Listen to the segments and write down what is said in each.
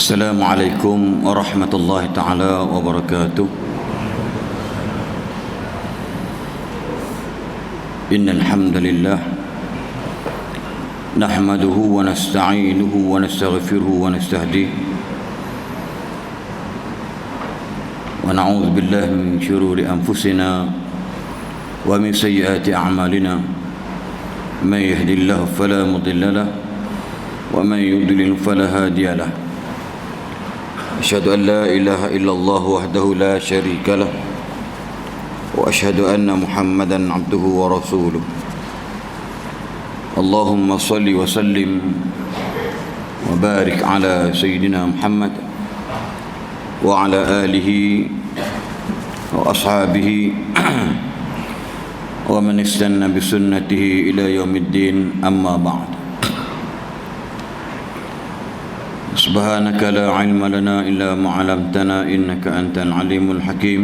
Assalamualaikum warahmatullahi taala wabarakatuh. Innal hamdalillah nahmaduhu wa nasta'inuhu wa nastaghfiruhu wa nastahdihi wa na'udzu billahi min shururi anfusina wa min sayyiati a'malina. Man yahdihillahu fala mudilla lahu wa man yudlil fala hadiya lahu. أشهد أن لا إله إلا الله وحده لا شريك له وأشهد أن محمدا عبده ورسوله. اللهم صل وسلم وبارك على سيدنا محمد وعلى آله وأصحابه ومن استنى بسنته إلى يوم الدين. أما بعد، سبحانك لا علم لنا إلا ما علمتنا إنك أنت العليم الحكيم.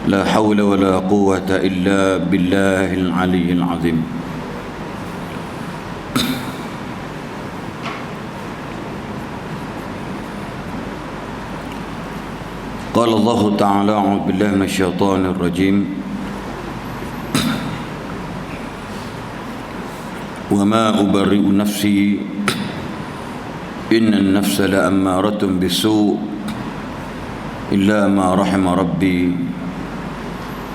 لا حول ولا قوة إلا بالله العلي العظيم. قال الله تعالى: أعوذ بالله من الشيطان الرجيم: وما أبرئ نفسي إن النفس لأمارة بالسوء إلا ما رحم ربي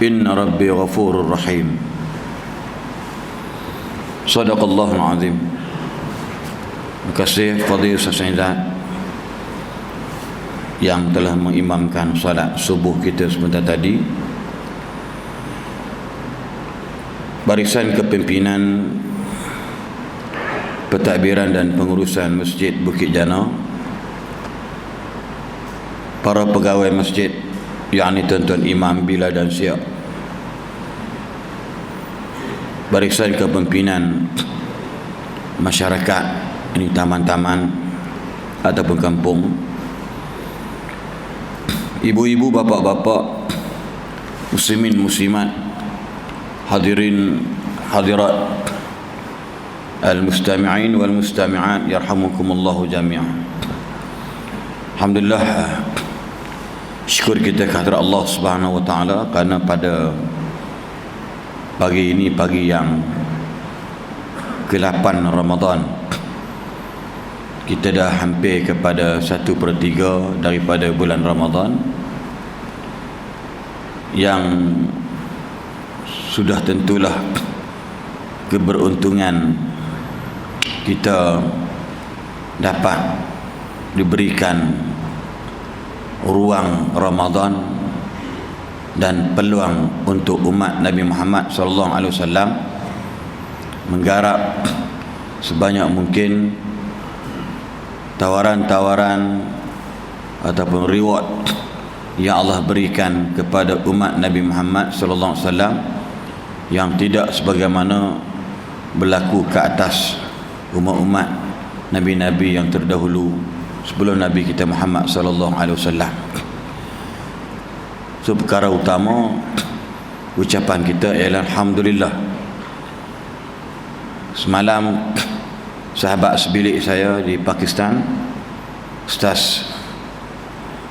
إن ربي غفور رحيم. صدق الله العظيم. Terima kasih Fadhil Sayyid yang telah mengimamkan salat subuh kita sebentar tadi. Barisan kepimpinan pentadbiran dan pengurusan Masjid Bukit Jana, para pegawai masjid, yakni tuan-tuan imam bila dan siap, barisan kepimpinan masyarakat, ini taman-taman ataupun kampung, ibu-ibu, bapa-bapa, muslimin muslimat, hadirin hadirat, al-mustami'in wal mustami'at, yarhamukumullahu jami'an. Alhamdulillah, syukur kita kehadrat Allah Subhanahu wa taala kerana pada pagi ini, pagi yang ke-8 Ramadan, kita dah hampir kepada 1/3 daripada bulan Ramadan, yang sudah tentulah keberuntungan kita dapat diberikan ruang Ramadan dan peluang untuk umat Nabi Muhammad SAW menggarap sebanyak mungkin tawaran-tawaran ataupun reward yang Allah berikan kepada umat Nabi Muhammad SAW yang tidak sebagaimana berlaku ke atas umat-umat Nabi-Nabi yang terdahulu sebelum Nabi kita Muhammad sallallahu alaihi wasallam. So, perkara utama ucapan kita ialah Alhamdulillah. Semalam sahabat sebilik saya di Pakistan, Ustaz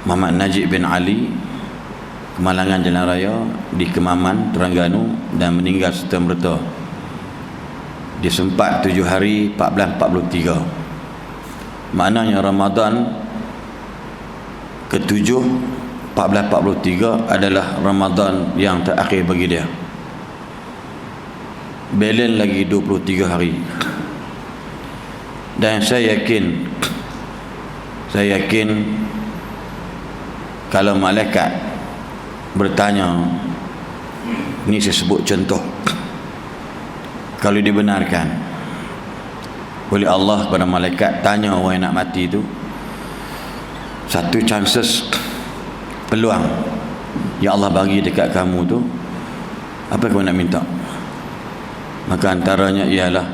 Muhammad Najib bin Ali, kemalangan jalan raya di Kemaman, Terengganu, dan meninggal serta-merta. Dia sempat 7 hari 1443. Maknanya Ramadan ke-7 1443 adalah Ramadan yang terakhir bagi dia. Balance lagi 23 hari. Dan saya yakin kalau malaikat bertanya, ini saya sebut contoh, kalau dibenarkan oleh Allah kepada malaikat, tanya orang yang nak mati tu, satu chances, peluang yang Allah bagi dekat kamu tu, apa kamu nak minta? Maka antaranya ialah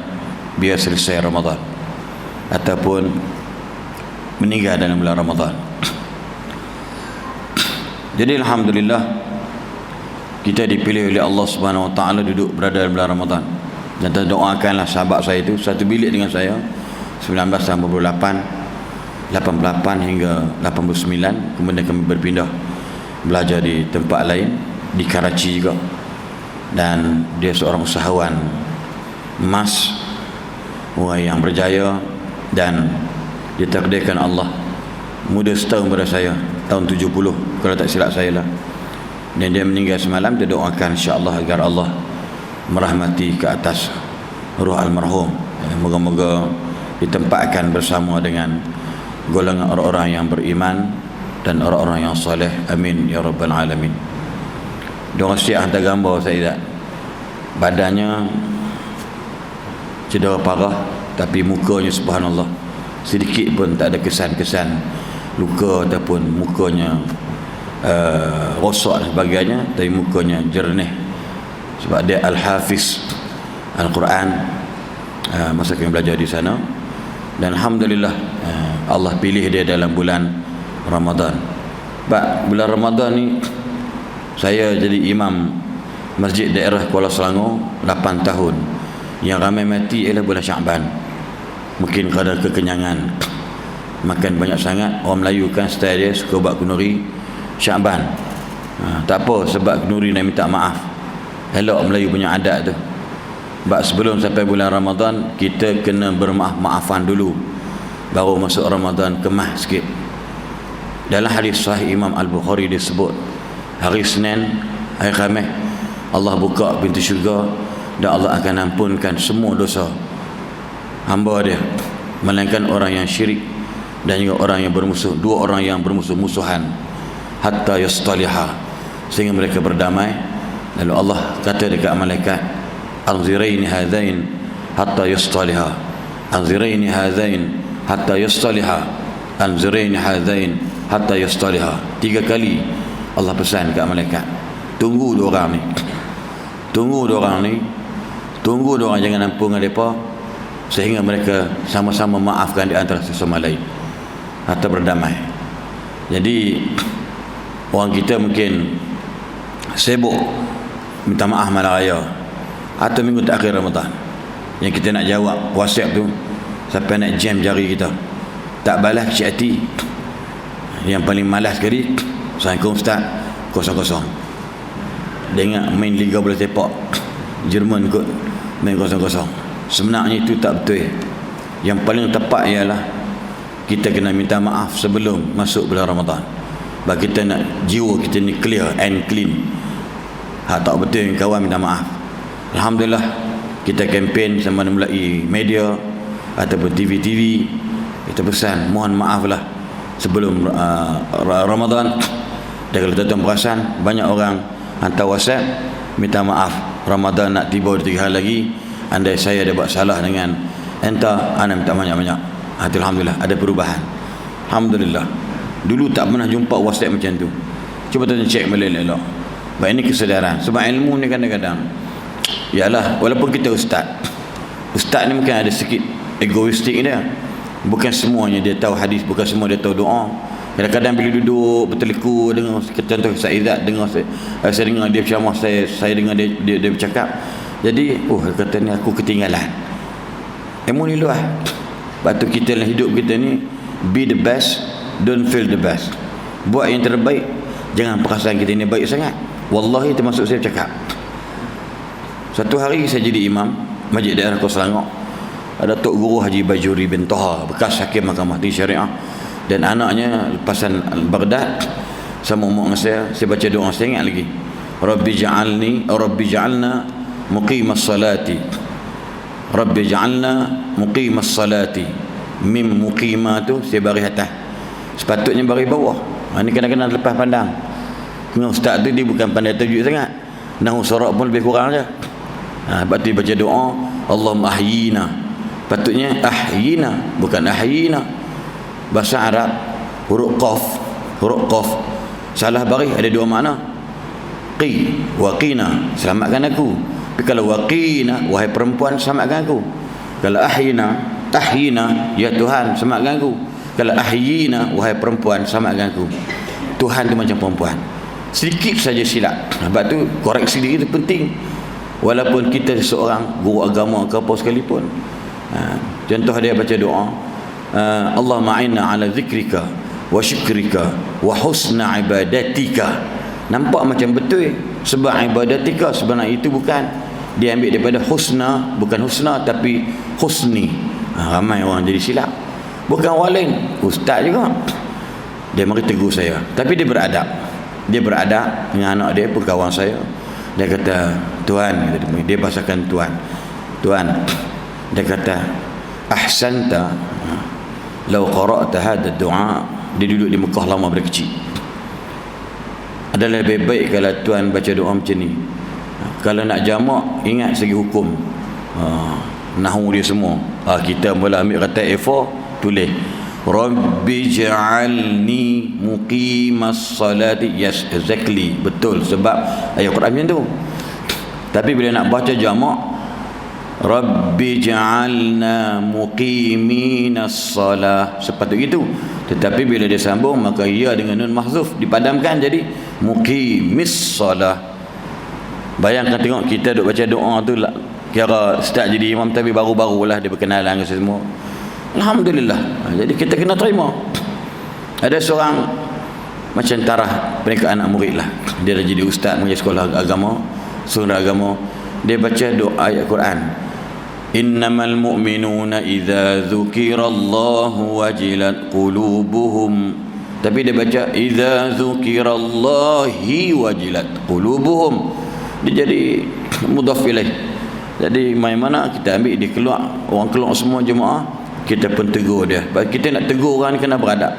biar selesai Ramadan ataupun meninggal dalam bulan Ramadan. Jadi Alhamdulillah, kita dipilih oleh Allah Subhanahu Wa Taala duduk berada dalam bulan Ramadan. Dan kita doakanlah sahabat saya itu satu bilik dengan saya 1998 88 hingga 89. Kemudian kami berpindah belajar di tempat lain, di Karachi juga. Dan dia seorang usahawan emas, orang yang berjaya, dan ditakdirkan Allah muda setahun pada saya, tahun 70 kalau tak silap saya lah. Dan dia meninggal semalam. Dia doakan insya-Allah agar Allah merahmati ke atas ruh almarhum. Moga-moga ditempatkan bersama dengan golongan orang-orang yang beriman dan orang-orang yang soleh. Amin ya rabbal alamin. Dia orang Syiah hantar gambar saya tak? Badannya cedera parah, tapi mukanya subhanallah sedikit pun tak ada kesan-kesan luka ataupun mukanya rosak dan sebagainya, tapi mukanya jernih sebab dia al-hafiz Al-Quran masa kami belajar di sana. Dan alhamdulillah Allah pilih dia dalam bulan Ramadan. Bulan Ramadan ni saya jadi imam masjid daerah Kuala Selangor 8 tahun. Yang ramai mati ialah bulan Syaban. Mungkin kerana kekenyangan, makan banyak sangat. Orang Melayu kan style dia suka buat kenduri Syaban. Tak apa, sebab kenduri nak minta maaf. Elok Melayu punya adat tu. Sebab sebelum sampai bulan Ramadan, kita kena bermaaf-maafan dulu, baru masuk Ramadan kemah sikit. Dalam hadis sahih Imam Al-Bukhari disebut, hari Senin, hari Khamis, Allah buka pintu syurga dan Allah akan ampunkan semua dosa hamba dia, melainkan orang yang syirik dan juga orang yang bermusuh, dua orang yang bermusuh-musuhan, hatta yastaliha, sehingga mereka berdamai. Lalu Allah kata dekat malaikat, anziraini hadain hatta yastaliha, anziraini hadain hatta yastaliha, anziraini hadain hatta yastaliha. 3 kali Allah pesan dekat malaikat, tunggu dua orang ni, tunggu dua orang ni, tunggu dua orang, jangan ampun dengan mereka sehingga mereka sama-sama maafkan di antara sesama lain atau berdamai. Jadi orang kita mungkin sibuk minta maaf malam raya atau minggu terakhir Ramadan, yang kita nak jawab WhatsApp tu sampai nak jam jari kita, tak balas kecil hati. Yang paling malas sekali, Assalamualaikum Ustaz, kosong-kosong. Dia ingat main Liga Bola Sepak Jerman kot, main kosong-kosong. Sebenarnya itu tak betul. Yang paling tepat ialah kita kena minta maaf sebelum masuk bulan Ramadan. Sebab kita nak jiwa kita ni clear and clean. Tak betul kawan minta maaf. Alhamdulillah kita kempen sama melalui media ataupun TV-TV, kita pesan mohon maaf lah sebelum Ramadan. Dan kalau tuan-tuan perasan, banyak orang hantar WhatsApp minta maaf, Ramadan nak tiba 3 hari lagi, andai saya ada buat salah dengan entah, anda minta banyak-banyak. Alhamdulillah ada perubahan. Alhamdulillah. Dulu tak pernah jumpa WhatsApp macam tu. Cuba tuan cek balik elok. Baik, ini kesedaran. Sebab ilmu ni kadang-kadang, yalah, walaupun kita ustaz ni mungkin ada sikit egoistik dia. Bukan semuanya dia tahu hadis, bukan semua dia tahu doa. Kadang-kadang bila duduk berteleku dengar contoh Saizat, dengar saya dengar dia ceramah, saya dengar dia bercakap. Jadi kata ni aku ketinggalan. Ilmu ni luas. Sebab tu kita dalam hidup kita ni, be the best, don't feel the best. Buat yang terbaik, jangan perasaan kita ni baik sangat. Wallahi termasuk saya cakap. Satu hari saya jadi imam masjid daerah Kuala Selangor. Ada Tok Guru Haji Bajuri bin Toha, bekas hakim Mahkamah Tinggi Syariah, dan anaknya lepasan Baghdad sama umur dengan saya baca doa, saya ingat lagi, Rabbi ja'alna muqimas salati, Rabbi ja'alna muqimas salati. Mim muqimah tu saya bari atas, sepatutnya bari bawah. Ini kadang-kadang lepas pandang. Ustaz tu dia bukan pandai tajwid sangat, nahu sorab pun lebih kurang je. Sebab tu dia baca doa Allahumma ahyina, patutnya ahyina bukan ahyina. Bahasa Arab huruf qaf salah bari, ada dua makna. Qi wa qina, selamatkan aku. Tapi kalau waqina, wahai perempuan selamatkan aku. Kalau ahyina, ya Tuhan selamatkan aku. Kalau ahyina, wahai perempuan selamatkan aku. Tuhan tu macam perempuan, sedikit saja silap. Sebab tu koreksi diri itu penting. Walaupun kita seorang guru agama ke apa sekalipun. Contoh dia baca doa, Allahumma a'inna ala zikrika wa syukrika wa husna ibadatika. Nampak macam betul, sebab ibadatika sebenarnya itu bukan, dia ambil daripada husna, bukan husna tapi husni. Ramai orang jadi silap. Bukan orang lain, ustaz juga. Dia mari tegur saya, tapi dia beradab. Dia beradab dengan anak dia pun kawan saya. Dia kata, tuan, dia bahasakan tuan. Tuan, dia kata, ahsanta law qara'ta hadha du'a. Dia duduk di Mekah lama dari kecil. Adalah lebih baik kalau tuan baca doa macam ni. Kalau nak jamak, ingat segi hukum, nahu dia semua. Kita mula ambil kata A4, tulis Rabbi ja'alni muqimas salati. Yes, exactly, betul, sebab ayat Quran macam tu. Tapi bila nak baca jamak, Rabbi ja'alna muqiminas salah, sepatutnya itu. Tetapi bila dia sambung, maka ia dengan nun mahzuf dipadamkan jadi muqimis salah. Bayangkan tengok, kita duk baca doa tu lah, kira start jadi imam, tapi baru-barulah dia berkenalan dengan semua. Alhamdulillah. Jadi kita kena terima. Ada seorang macam tarah peringkat anak murid lah, dia dah jadi ustaz mengajar sekolah agama, surah agama. Dia baca doa ayat Quran, innamal mu'minuna idza dzukirallahu wajilat qulubuhum. Tapi dia baca idza dzukirallahi wajilat qulubuhum. Dia jadi mudhaf ilaih. Jadi mana kita ambil, dia keluar, orang keluar semua jemaah, kita pun tegur dia. Kita nak tegur orang ni kena beradab.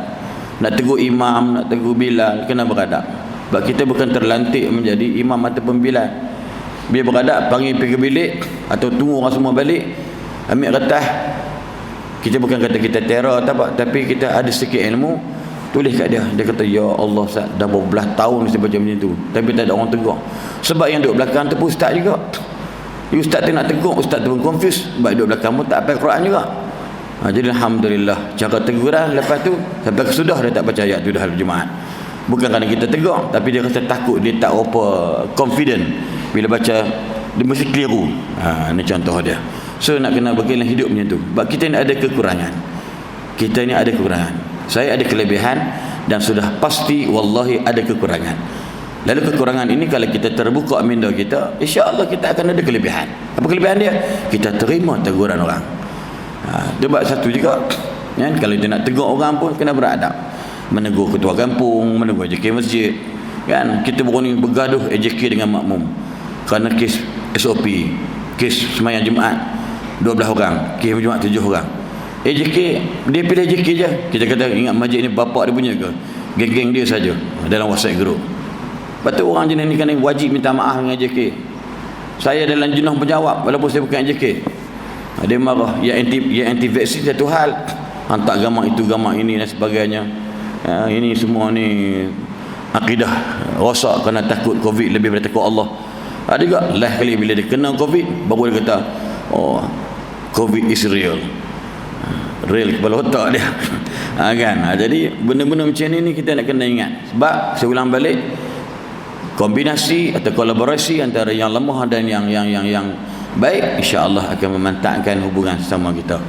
Nak tegur imam, nak tegur Bilal, kena beradab. Sebab kita bukan terlantik menjadi imam ataupun Bilal. Biar beradab, panggil pergi ke bilik atau tunggu orang semua balik, ambil kertas. Kita bukan kata kita teror tapi kita ada sikit ilmu, tulis kat dia. Dia kata, ya Allah, dah berbelah tahun saya baca macam tu, tapi tak ada orang tegur. Sebab yang duduk belakang tu pun ustaz juga. Ustaz tu nak tegur, ustaz tu pun confused, sebab duduk belakang pun tak hafal Quran juga. Jadi Alhamdulillah, cara teguran lepas tu sampai kesudah dia tak baca ayat tu dah Jumaat. Bukan kerana kita tegur, tapi dia rasa takut, dia tak apa confident bila baca, dia mesti keliru. Ini contoh dia. So nak kena bagaimana hidup macam tu. Sebab kita ni ada kekurangan. Kita ni ada kekurangan. Saya ada kelebihan dan sudah pasti wallahi ada kekurangan. Lalu kekurangan ini kalau kita terbuka minda kita, insya-Allah kita akan ada kelebihan. Apa kelebihan dia? Kita terima teguran orang. Dia buat satu juga kan? Kalau dia nak tegur orang pun kena beradab. Menegur ketua kampung, menegur AJK masjid kan? Kita berani bergaduh AJK dengan makmum kerana kes SOP, kes semayang Jumaat 12 orang, kes Jumaat 7 orang. AJK, dia pilih AJK je. Kita kata, ingat masjid ni bapak dia punya ke? Geng-geng dia saja dalam WhatsApp group. Lepas tu orang jenis ni kan wajib minta maaf dengan AJK. Saya dalam jenah penjawab walaupun saya bukan AJK. Dia marah, yang anti vaksin satu hal, hantar gambar itu gambar ini dan sebagainya. Ini semua ni akidah rosak kerana takut Covid lebih daripada takut Allah. Ada juga lah kali bila dia kena Covid baru dia kata, oh Covid is real. Real kepala otak dia. Kan? Jadi benda-benda macam ni kita nak kena ingat. Sebab saya ulang balik, kombinasi atau kolaborasi antara yang lemah dan yang baik, insya-Allah akan memantapkan hubungan sesama kita.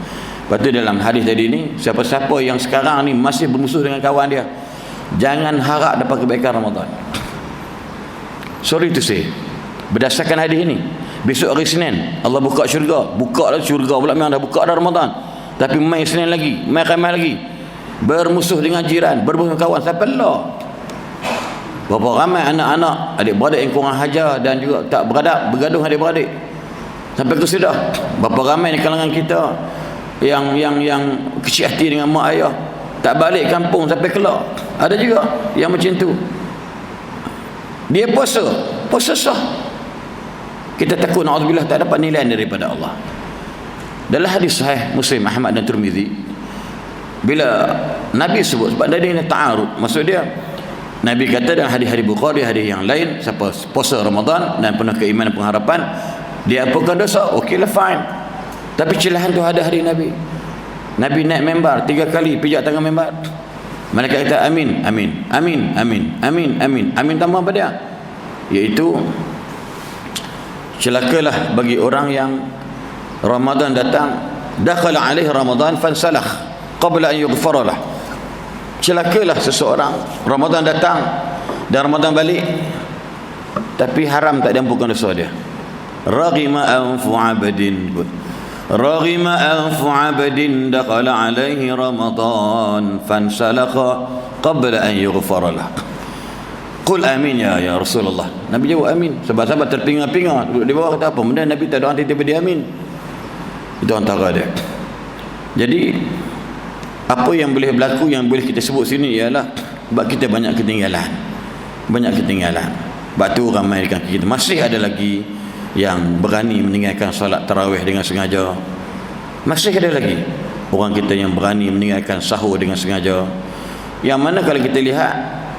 Lepas tu dalam hadis tadi ni, siapa-siapa yang sekarang ni masih bermusuh dengan kawan dia, jangan harap dapat kebaikan Ramadan. Sorry to say, berdasarkan hadis ni, besok hari Senin Allah buka syurga. Buka dah syurga pula, memang dah buka dah Ramadan. Tapi mai Senin lagi, mai Khamis lagi, bermusuh dengan jiran, bermusuh dengan kawan, sampai Allah. Berapa ramai anak-anak, adik-beradik yang kurang hajar dan juga tak beradab, bergaduh adik-beradik sampai ke sudah. Berapa ramai di kalangan kita yang kecil hati dengan mak ayah, tak balik kampung sampai kelak. Ada juga yang macam tu. Dia puasa sah. Kita takut naudzubillah tak dapat nilai daripada Allah. Dalam hadis sahih Muslim, Ahmad dan Tirmizi, bila Nabi sebut, sebab dia ni ta'arud, maksud dia Nabi kata dalam hadis-hadis Bukhari, hadis yang lain, siapa puasa Ramadan dan penuh keimanan pengharapan, dia apakan dosa, okeylah fine. Tapi celahan tu ada hari Nabi. Nabi naik membar 3 kali, pijak tangan membar. Malaikat kata amin, amin, amin, amin, amin, amin, amin tambah apa dia? Iaitu celakalah bagi orang yang Ramadan datang, dakhala alaihi Ramadan fansalakh. qabla an yughfara lah. Celakalah seseorang Ramadan datang dan Ramadan balik tapi haram tak diampunkan dosa dia. Raghima anfu 'abdin, raghima anfu 'abdin dakhala alaihi Ramadan fansalakha qabla an yughfara lah. Qul amin ya Rasulullah. Nabi jawab amin. Sahabat-sahabat terpinga-pinga duduk di bawah, kata apa benda Nabi tak doa tiba-tiba dia amin. Itu antara dia. Jadi apa yang boleh berlaku, yang boleh kita sebut sini ialah sebab kita banyak ketinggalan. Sebab tu ramai kita masih ada lagi yang berani meninggalkan solat tarawih dengan sengaja. Masih ada lagi orang kita yang berani meninggalkan sahur dengan sengaja. Yang mana kalau kita lihat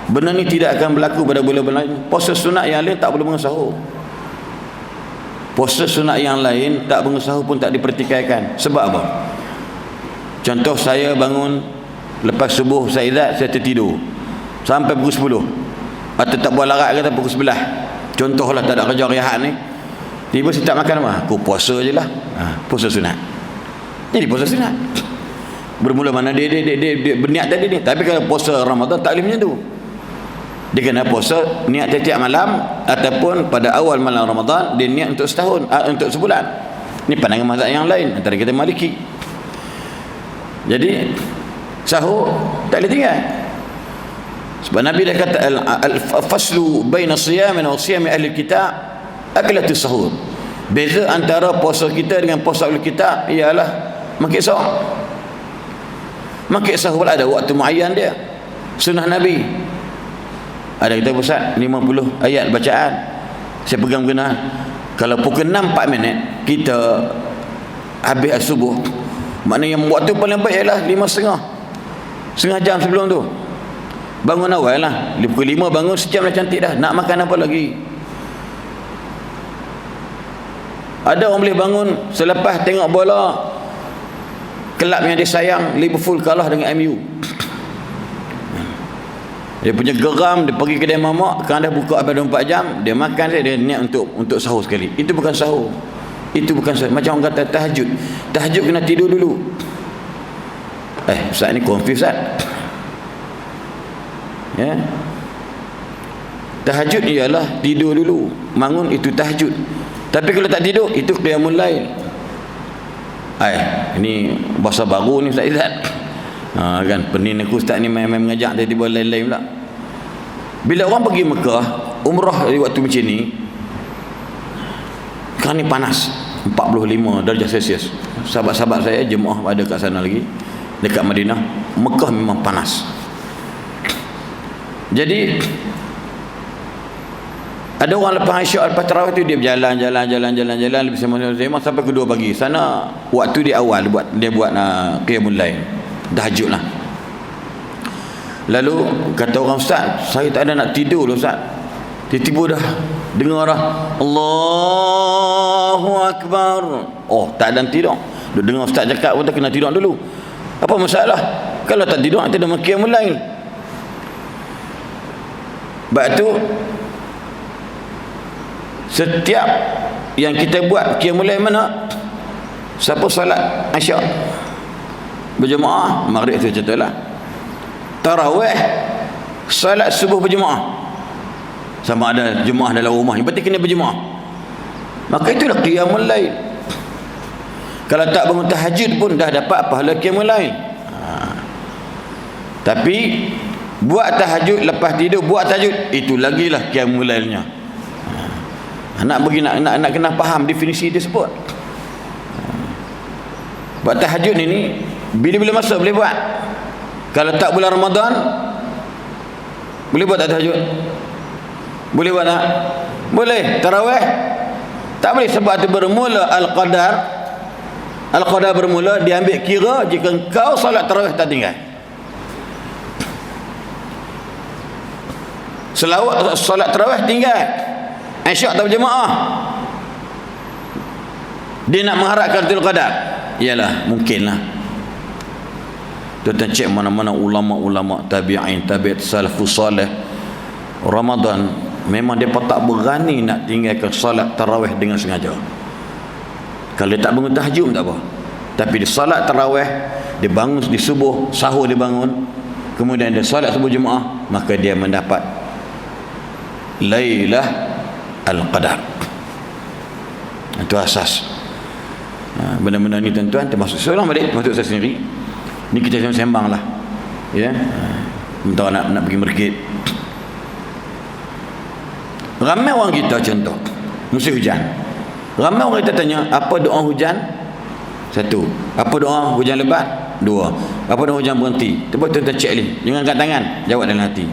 benda ni tidak akan berlaku pada bulan-bulan lain. Puasa sunat yang lain tak boleh bangun sahur. Puasa sunat yang lain tak bangun sahur pun tak dipertikaikan. Sebab apa? Contoh, saya bangun lepas subuh, saya tertidur sampai pukul 10 atau tak buat larat kata pukul 11. Contohlah tak ada kerja rehat ni, tiba saya tak makan apa, aku puasa je lah. Puasa sunat. Jadi puasa sunat bermula mana dia berniat tadi ni. Tapi kalau puasa Ramadan tak boleh macam tu. Dia kena puasa niat tiap malam ataupun pada awal malam Ramadan dia niat untuk setahun, untuk sebulan. Ni pandangan mazhab yang lain, antara kita Maliki. Jadi sahur tak boleh tinggal. Sebab Nabi dah kata al-faslu baina siyamin wa siyami ahli kitab akalatus sahur. Beza antara puasa kita dengan puasa ahli kitab ialah makan sahur. Makan sahur ada waktu muayyan dia. Sunnah Nabi. Ada kita Ustaz 50 ayat bacaan. Saya pegang berkenaan. Kalau pukul 6 4 minit kita habis subuh, maknanya yang waktu paling baik ialah 5.30, setengah jam sebelum tu. Bangun awal lah, pukul 5 bangun, sejam dah cantik dah. Nak makan apa lagi? Ada orang boleh bangun selepas tengok bola kelab yang dia sayang Liverpool kalah dengan MU. Dia punya geram, dia pergi kedai mamak, kan dah buka habis 24 jam, dia makan dia niat untuk sahur sekali. Itu bukan sahur. Itu bukan sahur. Macam orang kata tahajud. Tahajud kena tidur dulu. Ustaz ni confuse Ustaz. Ya. Tahajud ialah tidur dulu. Bangun itu tahajud. Tapi kalau tak tidur itu qiyamul lail. Ini bahasa baru ni Ustaz Izzat. Kan penin aku Ustaz ni main-main mengajak tiba-tiba lain-lain pula. Bila orang pergi Mekah umrah di waktu macam ni, kan ni panas 45 darjah Celsius. Sahabat-sahabat saya jemaah ada kat sana lagi, dekat Madinah. Mekah memang panas. Jadi ada orang lepas Isyak, lepas tarawih tu dia berjalan lebih sembang sampai ke 2 pagi. Sana waktu dia awal dia buat qiyamul lail, tahajud lah. Lalu kata orang, Ustaz saya tak ada nak tidur lah Ustaz. Tiba-tiba dah dengar dah Allahu Akbar. Tak ada tidur. Dia dengar Ustaz cakap pun tak kena tidur dulu. Apa masalah? Kalau tak tidur nanti dah qiyamul lail. Sebab tu setiap yang kita buat qiyamul lail mana? Siapa solat Isyak berjemaah, maghrib tu contohlah. Tarawih, solat subuh berjemaah. Sama ada jemaah dalam rumah, yang penting kena berjemaah. Maka itulah qiyamul lail. Kalau tak bangun tahajud pun dah dapat pahala qiyamul lail. Tapi buat tahajud lepas tidur, buat tahajud itu lagilah qiyamul lailnya. Nak kena faham definisi dia sebut. Buat tahajud ini bila-bila masa boleh buat. Kalau tak bulan Ramadan boleh buat tak tahajud? Boleh buat tak? Boleh. Tarawih tak boleh, sebab itu bermula Al-Qadar bermula diambil kira jika engkau solat tarawih tak tinggal. Selawat solat tarawih tinggal, Isyak tak berjemaah, dia nak mengharapkan Lailatul Qadar. Iyalah, mungkinlah. Tuan-tuan cek mana-mana ulama-ulama tabi'in, tabi'at salafus salih, Ramadan memang dia tak berani nak tinggalkan solat tarawih dengan sengaja. Kalau dia tak bangun tahajud tak apa, tapi di solat tarawih dia bangun di subuh, sahur dia bangun, kemudian dia solat subuh Jumaat, maka dia mendapat Lailah Al-Qadar. Itu asas. Benda-benda ni tuan-tuan termasuk seorang balik, termasuk saya sendiri. Ni kita sembang lah, ya. Minta nak pergi masjid. Ramai orang kita contoh musim hujan, ramai orang kita tanya apa doa hujan? Satu, apa doa hujan lebat? Dua, apa doa hujan berhenti? Cuba tuan-tuan cek ni, jangan angkat tangan, jawab dalam hati.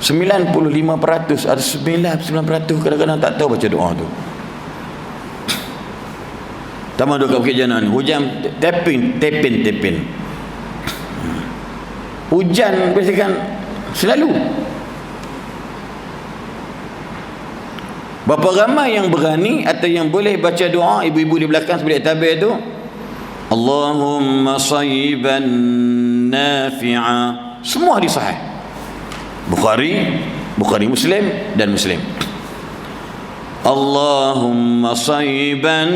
95% atau 99% kadang-kadang tak tahu baca doa tu. Tambah duduk kat Bukit Jana ni, hujan tapin. Hujan biasakan selalu. Berapa ramai yang berani atau yang boleh baca doa ibu-ibu di belakang sebelum tabir tu, Allahumma sayyiban nafi'a. Semua hadis sahih. Bukhari, Muslim dan Muslim. Allahumma sayyiban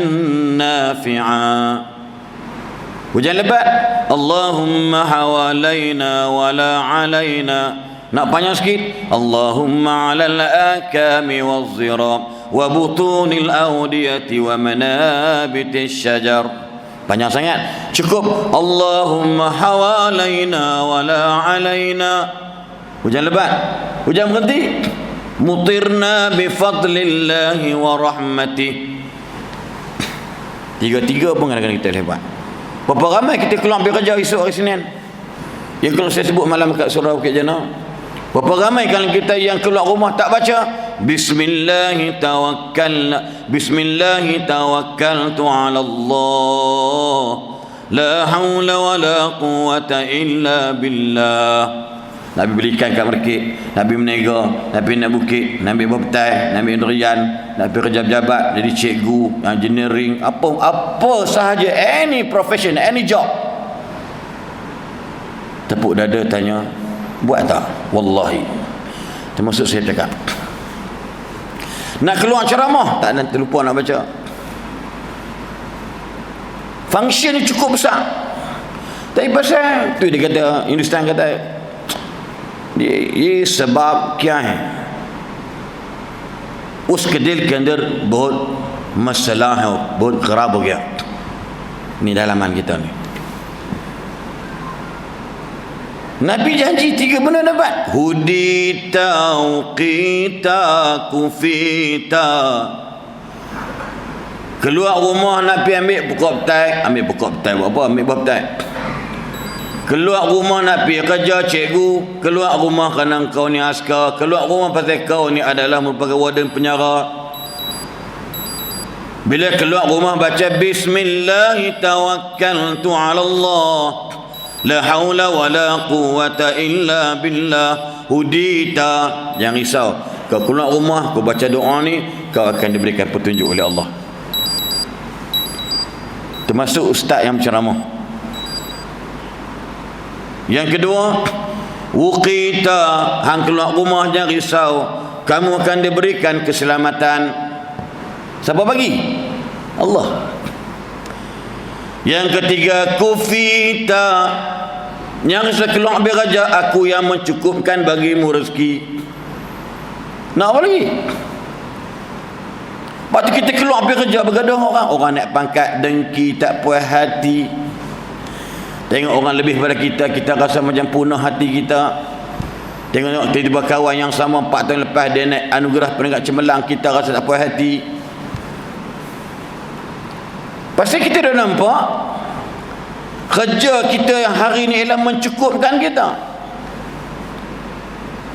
nafi'a. Hujan lebat, Allahumma hawalaina wala alaina. Nak panjang sikit, Allahumma 'alal akami waz-zirab wa butunil awdiyati wa manabitis syajar. Panjang sangat. Cukup Allahumma hawalaina wala alaina. Hujan lebat, hujan berhenti, mutirna bi fadlillahi wa rahmatih. Tiga-tiga pun kadang-kadang kita lebat. Berapa ramai kita keluar pergi kerja esok hari Senin, yang kalau saya sebut malam kat surau Bukit Jana. Berapa ramai kalau kita yang keluar rumah tak baca Bismillahi tawakkaltu ala Allah, la hawla wa la quwata illa billah. Nabi belikan kat merkit, Nabi menega, Nabi nak bukit, Nabi berpetai, Nabi durian, Nabi kerja pejabat, jadi cikgu, engineering, apa sahaja, any profession, any job. Tepuk dada tanya, buat tak? Wallahi, termasuk saya cakap. Nak keluar ceramah, tak, nanti lupa nak baca. Function ni cukup besar, tapi pasal tu dia kata, Hindustan kata, ये सबब क्या है, उसके दिल के अंदर बहुत मसला है, बहुत खराब हो गया. Ini dalaman kita ni. Nabi janji 3 benda dapat. Hudita, uqita, kufita. Keluar rumah Nabi ambil pokok petai. Buat apa? Ambil buah petai. Keluar rumah nak pergi kerja cikgu, keluar rumah kerana kau ni askar, keluar rumah pasal kau ni adalah merupakan warden penjara. Bila keluar rumah baca Bismillahi tawakkaltu ala Allah, la hawla wa la quwata illa billah. Hudita, jangan risau. Kau keluar rumah, kau baca doa ni, kau akan diberikan petunjuk oleh Allah. Termasuk ustaz yang berceramah. Yang kedua, wuqita, hang keluar rumah jangan risau, kamu akan diberikan keselamatan. Siapa bagi? Allah. Yang ketiga, kufita, yang saya keluar beraja, aku yang mencukupkan bagimu rezeki. Nak apa lagi? Waktu kita keluar bekerja bergaduh orang nak pangkat, dengki, tak puas hati. Tengok orang lebih pada kita, kita rasa macam punah hati kita. Tengok tiba-tiba kawan yang sama 4 tahun lepas dia naik anugerah peringkat cemerlang, kita rasa tak puas hati. Pasal kita dah nampak kerja kita yang hari ni ialah mencukupkan kita.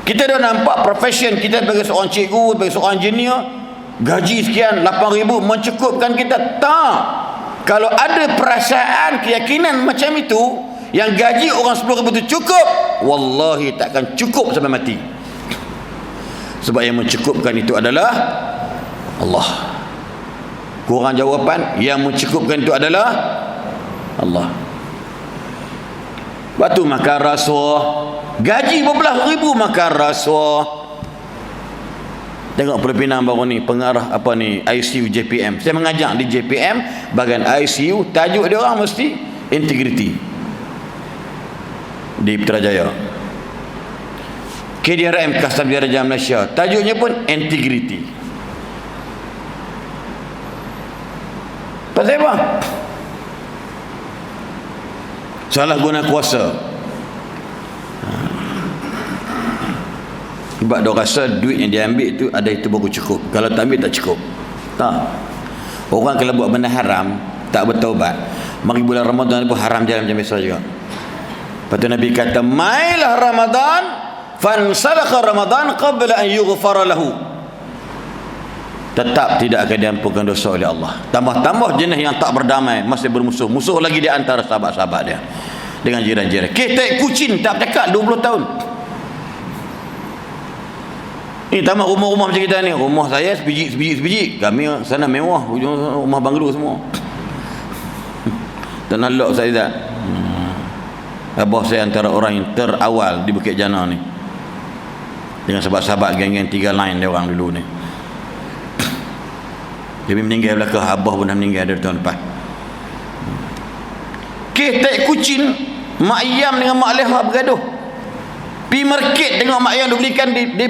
Kita dah nampak profession kita sebagai seorang cikgu, sebagai seorang engineer, gaji sekian 8,000 mencukupkan kita. Tak. Kalau ada perasaan, keyakinan macam itu, yang gaji orang 10,000 itu cukup, wallahi takkan cukup sampai mati. Sebab yang mencukupkan itu adalah Allah. Kurang jawapan, yang mencukupkan itu adalah Allah. Batu makan rasuah, gaji berbelas ribu makan rasuah. Tengok pimpinan baru ni, pengarah apa ni, ICU JPM. Saya mengajar di JPM, bahagian ICU, tajuk dia orang mesti integriti. Di Putrajaya. KDRM, Kastam Diraja Malaysia, tajuknya pun integriti. Pasal apa? Salah guna kuasa. Sebab dia rasa duit yang dia ambil tu ada itu baru cukup. Kalau tak ambil tak cukup. Tak. Orang kalau buat benda haram, tak bertaubat, mari bulan Ramadan pun haram jalan macam biasa juga. Lepas tu Nabi kata, mailah Ramadan, fansalakha Ramadan qabla an yughfara lahu. Tetap tidak akan diampunkan dosa oleh Allah. Tambah-tambah jenis yang tak berdamai, masih bermusuh. Musuh lagi di antara sahabat-sahabat dia dengan jiran-jiran. Ketek kucing tak bercakap 20 tahun. Ni tamat rumah-rumah macam kita ni. Rumah saya sebiji. Kami sana mewah, rumah banglo semua. Tanah lok saya tak. Abah saya antara orang yang terawal di Bukit Jana ni. Dengan sahabat-sahabat geng-geng 3 line dia orang dulu ni. Dia meninggal belakang, abah pun dah meninggal dari tahun lepas. Ketek kucing, mak ayam dengan mak leha bergaduh. Pi market tengok mak ayam dia belikan, dia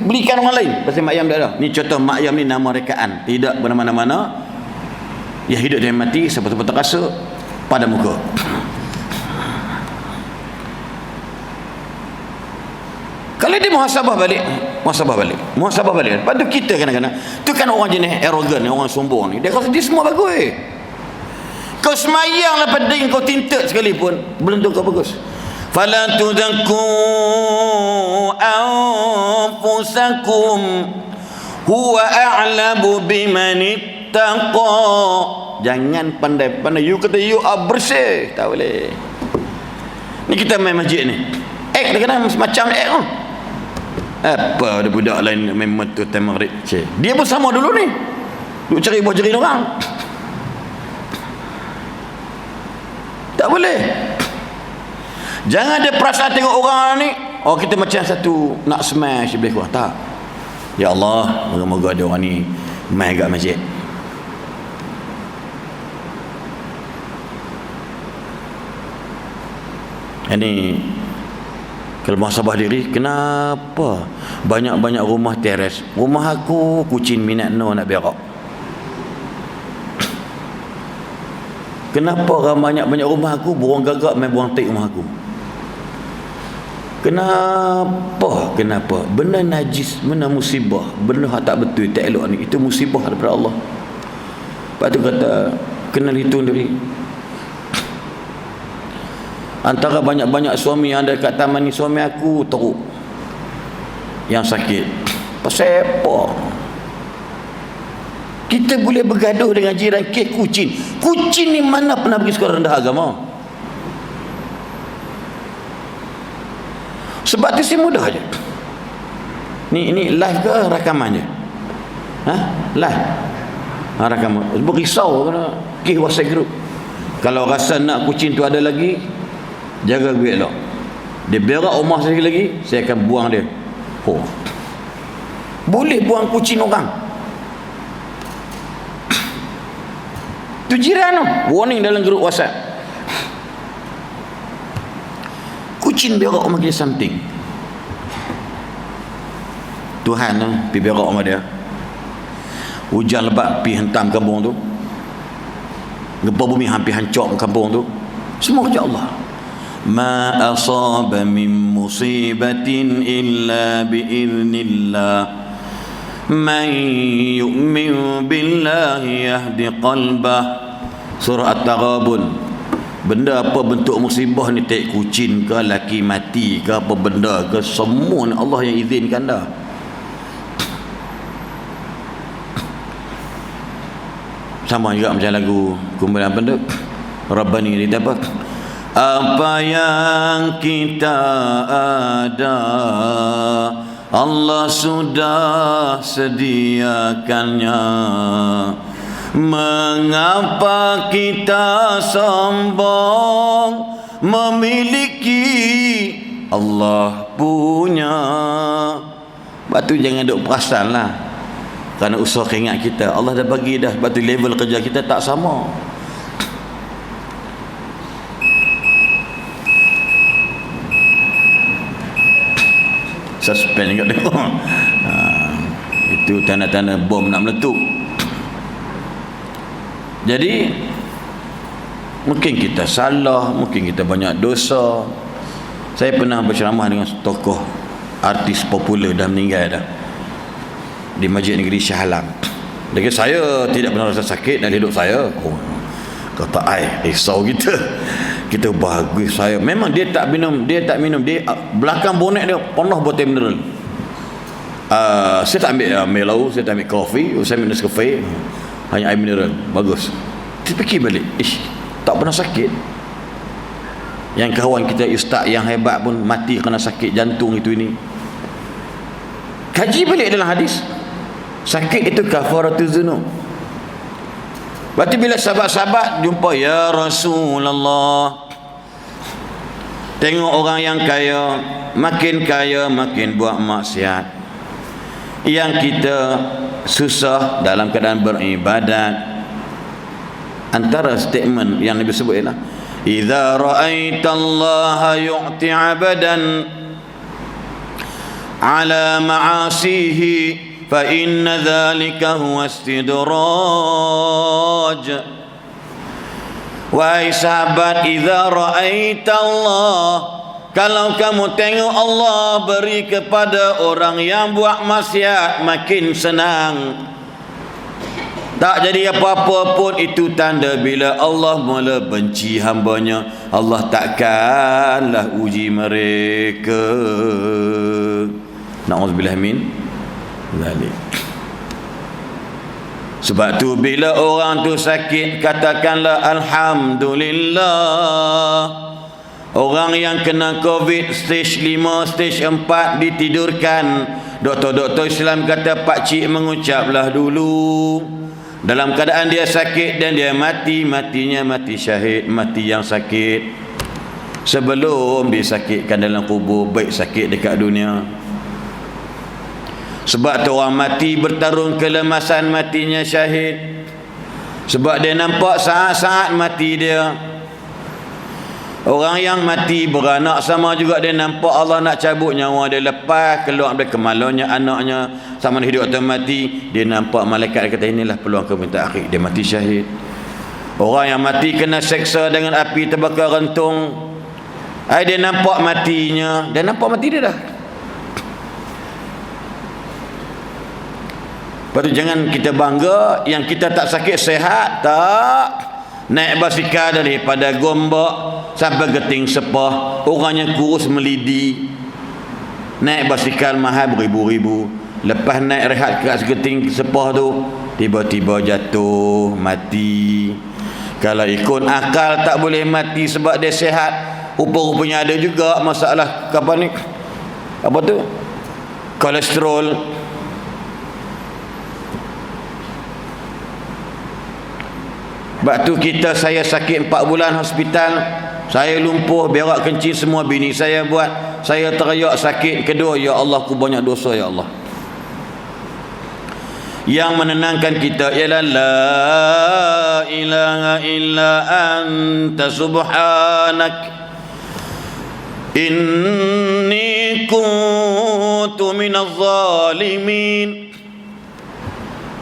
belikan orang lain. Pasal mak ayam dah ada. Ni contoh mak ayam ni nama rekaan. Tidak bermana-mana. Ya hidup dan mati sebetul-betul terasa pada muka. Kalau dia muhasabah balik. Lepas tu kita kadang-kadang, tu kan orang jenis arrogant, orang sombong ni. Dia kata dia semua bagus. Kau semayang lepas dia kau tinted sekalipun, belum tentu kau bagus. Fala tudakku anfusakum huwa a'lamu biman ittaqa. Jangan pandai-pandai you kata you bersih, tak boleh. Ni kita main masjid ni, kadang-kadang macam apa ada budak lain main metu tamarib. Dia pun sama dulu ni, duk cari buah jeri orang. Tak boleh. Jangan ada perasaan tengok orang ni, kita macam satu nak smash lebih kurang. Tak. Ya Allah, moga-moga ada orang ni mai kat masjid. Ini kalau muhasabah diri, kenapa banyak-banyak rumah teres? Rumah aku kucing minat nak berak. Kenapa banyak-banyak rumah aku burung gagak main buang tik rumah aku? Kenapa? Benda najis, benda musibah, benda tak betul, tak elok ni, itu musibah daripada Allah. Lepas tu kata, kenal hitung diri. Antara banyak-banyak suami yang ada kat taman ni, suami aku teruk yang sakit. Pasal apa? Kita boleh bergaduh dengan jiran ke kucing. Kucing ni mana pernah pergi sekolah rendah agama? Sebab tu si mudah je. Ni live ke rakaman je? Live. Rakaman. Berisau kena ke WhatsApp group. Kalau rasa nak kucing tu ada lagi, jaga gue elok. Dia berak rumah saya lagi, saya akan buang dia. Boleh buang kucing orang. Tu jiran tu. Warning dalam grup WhatsApp. Kucing berak rumah dia something. Tuhan pergi berak rumah dia. Hujan lebat pergi hentam kampung tu. Gempa bumi hampir hancur kampung tu. Semua kerja Allah. Ma asaba min musibatin illa biiznillah. Man yu'min billahi yahdi qalbah. Surah At-Taghabun. Benda apa bentuk musibah ni, tak kucing ke, laki mati ke, apa benda ke, semua ni Allah yang izinkan dah. Sama juga macam lagu kumpulan pendek Rabbani ni apa? Apa yang kita ada Allah sudah sediakannya. Mengapa kita sombong memiliki Allah punya? Batu jangan duk perasan lah. kerana usaha keringat kita. Allah dah bagi dah, sebab tu level kerja kita tak sama. Suspend kat tengok. Itu tanda-tanda bom nak meletup. Jadi mungkin kita salah, mungkin kita banyak dosa. Saya pernah berceramah dengan tokoh artis popular, dah meninggal dah, di Masjid Negeri Shah Alam. Dia kata, saya tidak pernah rasa sakit dalam hidup saya. Kata risau kita bagus. Saya memang dia tak minum, dia belakang bonek dia penuh botol mineral. Saya tak ambil Milo, saya tak ambil kopi, saya minum Nescafe, hanya air mineral. Bagus. Kita fikir balik, tak pernah sakit. Yang kawan kita ustaz yang hebat pun mati kerana sakit jantung itu ini. Kaji balik dalam hadis, sakit itu kafaratul dzunub. Berarti bila sahabat-sahabat jumpa, ya Rasulullah, tengok orang yang kaya makin buat maksiat, yang kita susah dalam keadaan beribadat. Antara statement yang Nabi sebut ialah, idza ra'aita Allah yu'ti 'abdan ala ma'asihi fa inna dhalika huwa istidraj. Wahai sahabat, idza ra'aita Allah, kalau kamu tengok Allah beri kepada orang yang buat maksiat makin senang, tak jadi apa-apa pun, itu tanda bila Allah mula benci hambanya. Allah takkanlah uji mereka. Na'udzubillah min zalik. Sebab tu bila orang tu sakit, katakanlah alhamdulillah. Orang yang kena COVID stage 5, stage 4 ditidurkan, doktor-doktor Islam kata pakcik mengucaplah dulu. Dalam keadaan dia sakit dan dia matinya mati syahid, mati yang sakit. Sebelum disakitkan dalam kubur, baik sakit dekat dunia. Sebab tu orang mati bertarung kelemasan matinya syahid. Sebab dia nampak saat-saat mati dia. Orang yang mati beranak sama juga, dia nampak Allah nak cabut nyawa dia, lepas keluar dari kemaluannya anaknya, sama ada hidup atau mati, dia nampak malaikat kata inilah peluang kamu minta akhir, dia mati syahid. Orang yang mati kena seksa dengan api terbakar rentung, dia nampak matinya, dia nampak mati dia dah. Lepas tu jangan kita bangga yang kita tak sakit, sehat tak. Naik basikal daripada Gombak sampai Geting Sepah, orangnya kurus melidi. Naik basikal mahal beribu-ribu, lepas naik rehat ke Geting Sepah tu, tiba-tiba jatuh mati. Kalau ikut akal tak boleh mati sebab dia sehat. Rupa-rupanya ada juga masalah apa ni, apa tu, kolesterol. Sebab tu saya sakit 4 bulan hospital, saya lumpuh, berak kencing semua bini saya buat. Saya teriak sakit kedua, ya Allah aku banyak dosa ya Allah. Yang menenangkan kita ialah la ilaha illa anta subhanak inni kuntu minaz zalimin.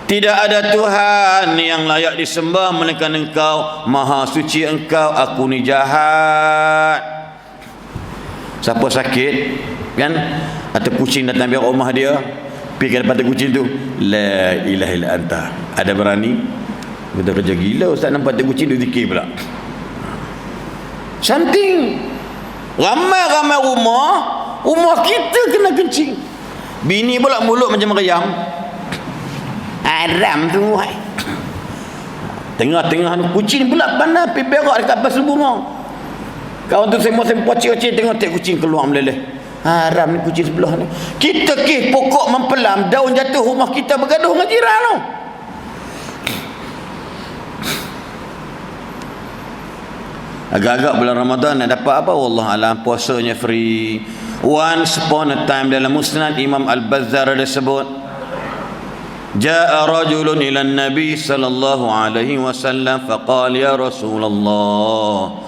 Tidak ada Tuhan yang layak disembah melainkan Engkau, Maha Suci Engkau, aku ni jahat. Siapa sakit kan, atau kucing datang biar rumah dia, pergi ke depan kucing tu, la ilaha illa anta. Ada berani? Kita kerja gila ustaz, nampak kucing tu zikir pula. Something. Ramai-ramai rumah kita kena kencing. Bini pula mulut macam meriam. Haram tu. Tengah-tengah kucing pula pandai pergi berak dekat pasal bunga. Kawan tu semua pocik-pocik tengok kucing keluar meleleh. Haram ni kucing sebelah ni. Kita kes pokok mempelam, daun jatuh, rumah kita bergaduh dengan jiran tu. Agak-agak bulan Ramadan nak dapat apa? Wallahualam, puasanya free. Once upon a time dalam Musnad Imam Al-Bazzar ada sebut, Ja'a rajulun ila Nabi sallallahu alaihi wasallam faqala ya Rasulullah.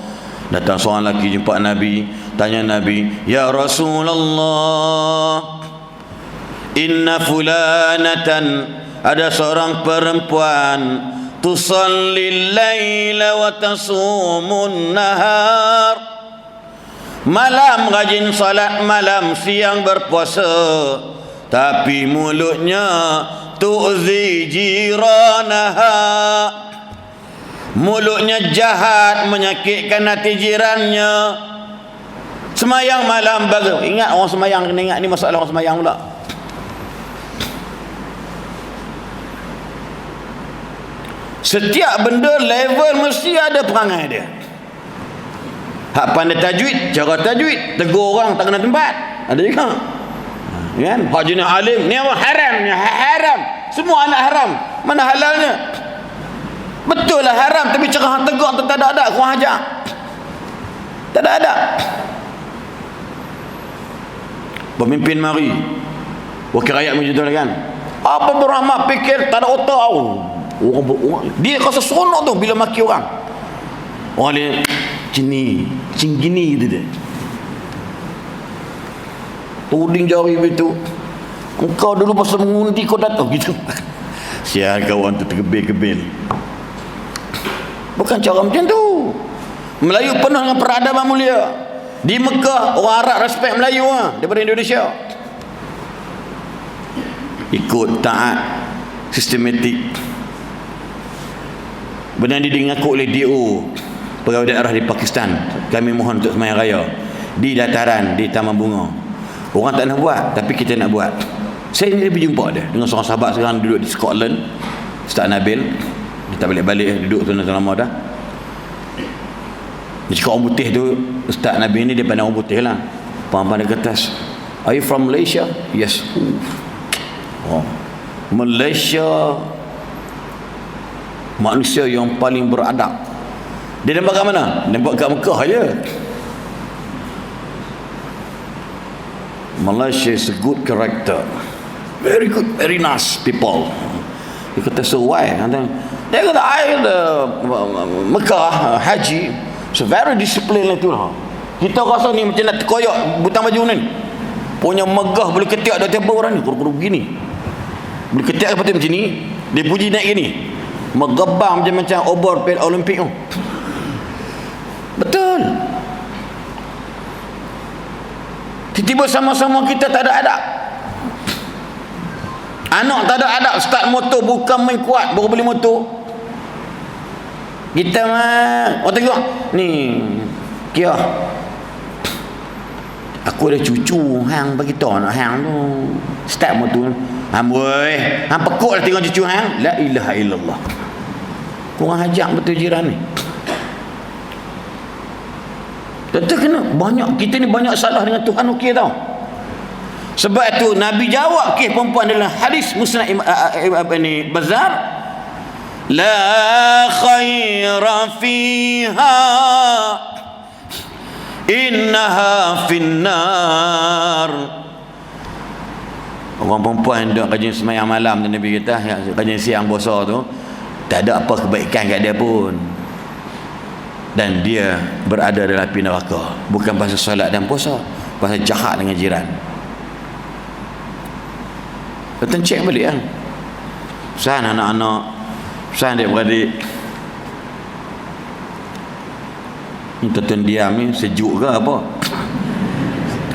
Datang seorang lelaki jumpa Nabi, tanya Nabi, ya Rasulullah, inna fulanatan, ada seorang perempuan, tusallil laila wa tasumun nahar, malam rajin salat malam, siang berpuasa, tapi mulutnya tu'zi jiranaha, mulutnya jahat, menyakitkan hati jirannya. Semayang malam bagi, ingat orang semayang, kena ingat ni masalah orang semayang pula. Setiap benda level mesti ada perangai dia. Hak pandai tajwid, cara tajwid, tegur orang tak kena tempat, ada juga kan. Hak jenis alim ni apa haram, ni haram, semua anak haram, mana halalnya? Betul lah haram, tapi cara hang tegur tak ada, kurang ajar, tak ada. Pemimpin mari wakil rakyat macam tu lah kan, apa berahmat fikir tak ada otak. Orang dia rasa seronok tu bila maki orang. Orang dia cing gini gitu dia. Tuding jari begitu. Engkau dulu pasal mengundi kau datang gitu. Sial kawan tu tergebil-gebil. Bukan cara macam tu. Melayu penuh dengan peradaban mulia. Di Mekah orang Arab respect Melayu daripada Indonesia. Ikut taat sistematik. Benda ini dingaku oleh DO pegawai daerah di Pakistan. Kami mohon untuk sembahyang raya di dataran, di Taman Bunga. Orang tak nak buat, tapi kita nak buat. Saya ni berjumpa dia dengan seorang sahabat sekarang duduk di Scotland, Ustaz Nabil. Dia tak balik-balik, duduk tu lama dah. Dia cakap orang putih tu, Ustaz Nabil ni dia pandang orang putih lah. Pandang ke atas, are you from Malaysia? Yes. Oh, Malaysia, manusia yang paling beradab. Dia nampak kat mana? Nampak kat Mekah je. Malaysia is a good character, very good, very nice people. Dia kata, so why? Dia kata, I Mekah haji, so very disciplined lah tu lah. Kita rasa ni macam nak terkoyak butang baju ni, punya megah, boleh ketiak dah tiap orang ni kuru-kuru begini, boleh ketiak seperti macam ni, dia puji naik gini, menggebang macam obor Olimpik tu. Betul. Tiba-tiba sama-sama kita tak ada adab. Anak tak ada adab, start motor bukan main kuat baru beli motor. Kita mah orang tengok ni Kia, aku ada cucu hang bagi tahu anak hang tu start motor. Hang boy, hang pekuk lah tengok cucu hang. La ilaha illallah. Kurang hajak betul jiran ni. Tentu kena banyak, kita ni banyak salah dengan Tuhan okey tau. Sebab itu Nabi jawab kes perempuan dalam hadis Musnad ini Bazar, la khaira fiha innaha finnar. Orang perempuan duduk kajian semayang malam tu, Nabi kata kajian siang puasa tu, tak ada apa kebaikan kat dia pun, dan dia berada dalam api neraka. Bukan pasal solat dan puasa, pasal jahat dengan jiran. Kita cek balik kan. Pesan anak-anak, pesan adik-beradik, ni tuan diam ni sejuk ke apa?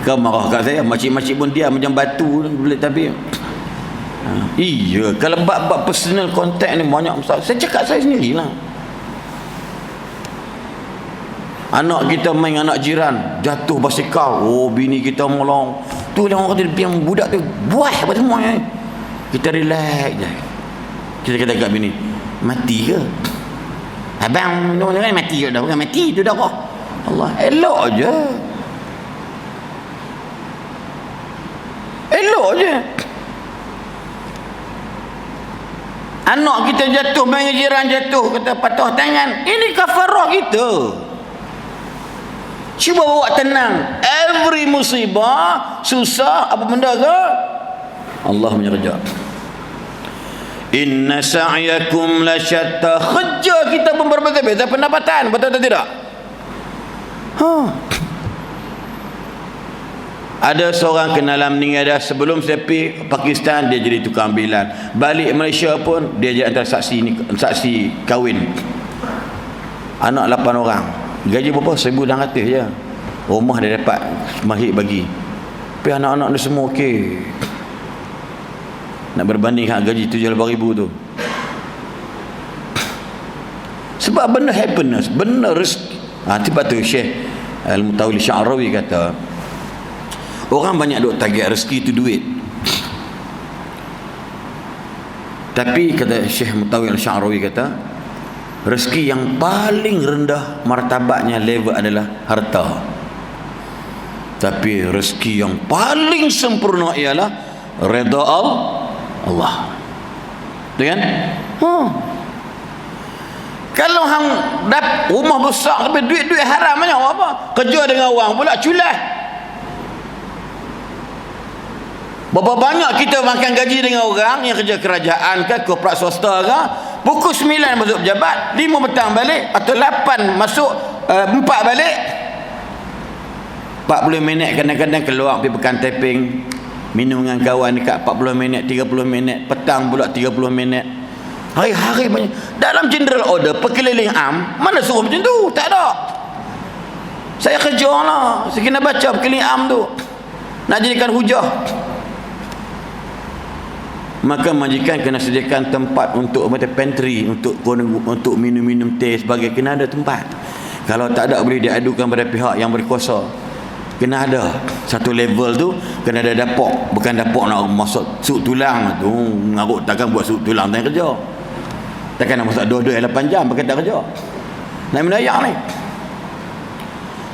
Kau marah kat saya, makcik-makcik pun diam macam batu boleh tapi. Iya, kalau bab personal contact ni banyak masalah. Saya cakap saya sendirilah. Anak kita main anak jiran, jatuh basikal, oh bini kita molong. Tu yang orang kata yang budak tu buah apa semua ni. Kita relax je. Kita kata kat bini, mati ke? Abang no kan mati ke dah, bukan mati tu dah kok. Allah, elok je. Elok je. Anak kita jatuh, main jiran jatuh, kata patah tangan. Ini kafarah kita. Cuba bawa tenang. Every musibah, susah, apa benda ke, Allah menyerja. Inna sa'yakum lasyatta. Kerja kita pun berbeza-beza pendapatan, betul atau tidak? Ada seorang kenalan meninggal dah, sebelum saya pergi Pakistan dia jadi tukang ambilan, balik Malaysia pun dia jadi antara saksi kahwin. Anak 8 orang, gaji berapa? 1,600 je. Rumah dia dapat mahir bagi, tapi anak-anak dia semua okey. Nak berbanding hak gaji 78,000 tu. Sebab benda happiness, benda rezeki. Sebab tu Syekh Al-Mutawil Sya'rawi kata, orang banyak duk target rezeki itu duit. Tapi kata Syekh Mutawil Sya'rawi kata, rezeki yang paling rendah martabatnya level adalah harta. Tapi rezeki yang paling sempurna ialah redha Allah. Betul kan? Kalau hang rumah besar tapi duit-duit haram banyak apa? Kerja dengan orang pula culas. Berapa banyak kita makan gaji dengan orang yang kerja kerajaan ke korporat swasta ke, pukul 9 masuk pejabat, 5 petang balik, atau 8 masuk 4 balik. 40 minit kadang-kadang keluar pergi pekan taping, minum dengan kawan dekat 40 minit, 30 minit, petang pula 30 minit. Hari-hari banyak. Dalam general order perkeliling am, mana suruh macam tu? Tak ada. Saya kerja lah, saya kena baca perkeliling am tu, nak jadikan hujah. Maka majikan kena sediakan tempat untuk pantry, untuk minum-minum teh sebagai, kena ada tempat. Kalau tak ada boleh diadukan pada pihak yang berkuasa. Kena ada satu level tu, kena ada dapur. Bukan dapur nak masuk sup tulang tu, ngarut takkan buat sup tulang tak kerja. Takkan nak masak 2-2 8 jam pakai tak kerja. Nak menayak ni.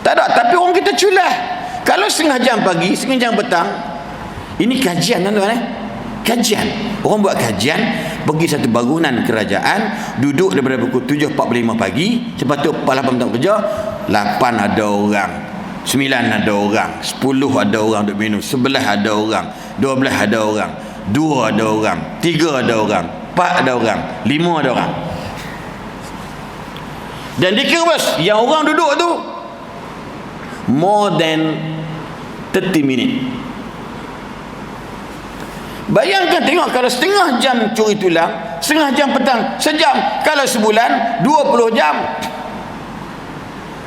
Tak ada, tapi orang kita culah. Kalau setengah jam pagi, setengah jam petang, ini kajian tuan-tuan kajian. Orang buat kajian, pergi satu bangunan kerajaan, duduk daripada pukul 7.45 pagi, lepas tu 8 petang kerja, 8 ada orang, 9 ada orang, 10 ada orang duduk minum, 11 ada orang, 12 ada orang, 2 ada orang, 3 ada orang, 4 ada orang, 5 ada orang. Dan dikira bos, yang orang duduk tu more than 30 minit. Bayangkan tengok, kalau setengah jam curi tulang, setengah jam petang, sejam. Kalau sebulan 20 jam.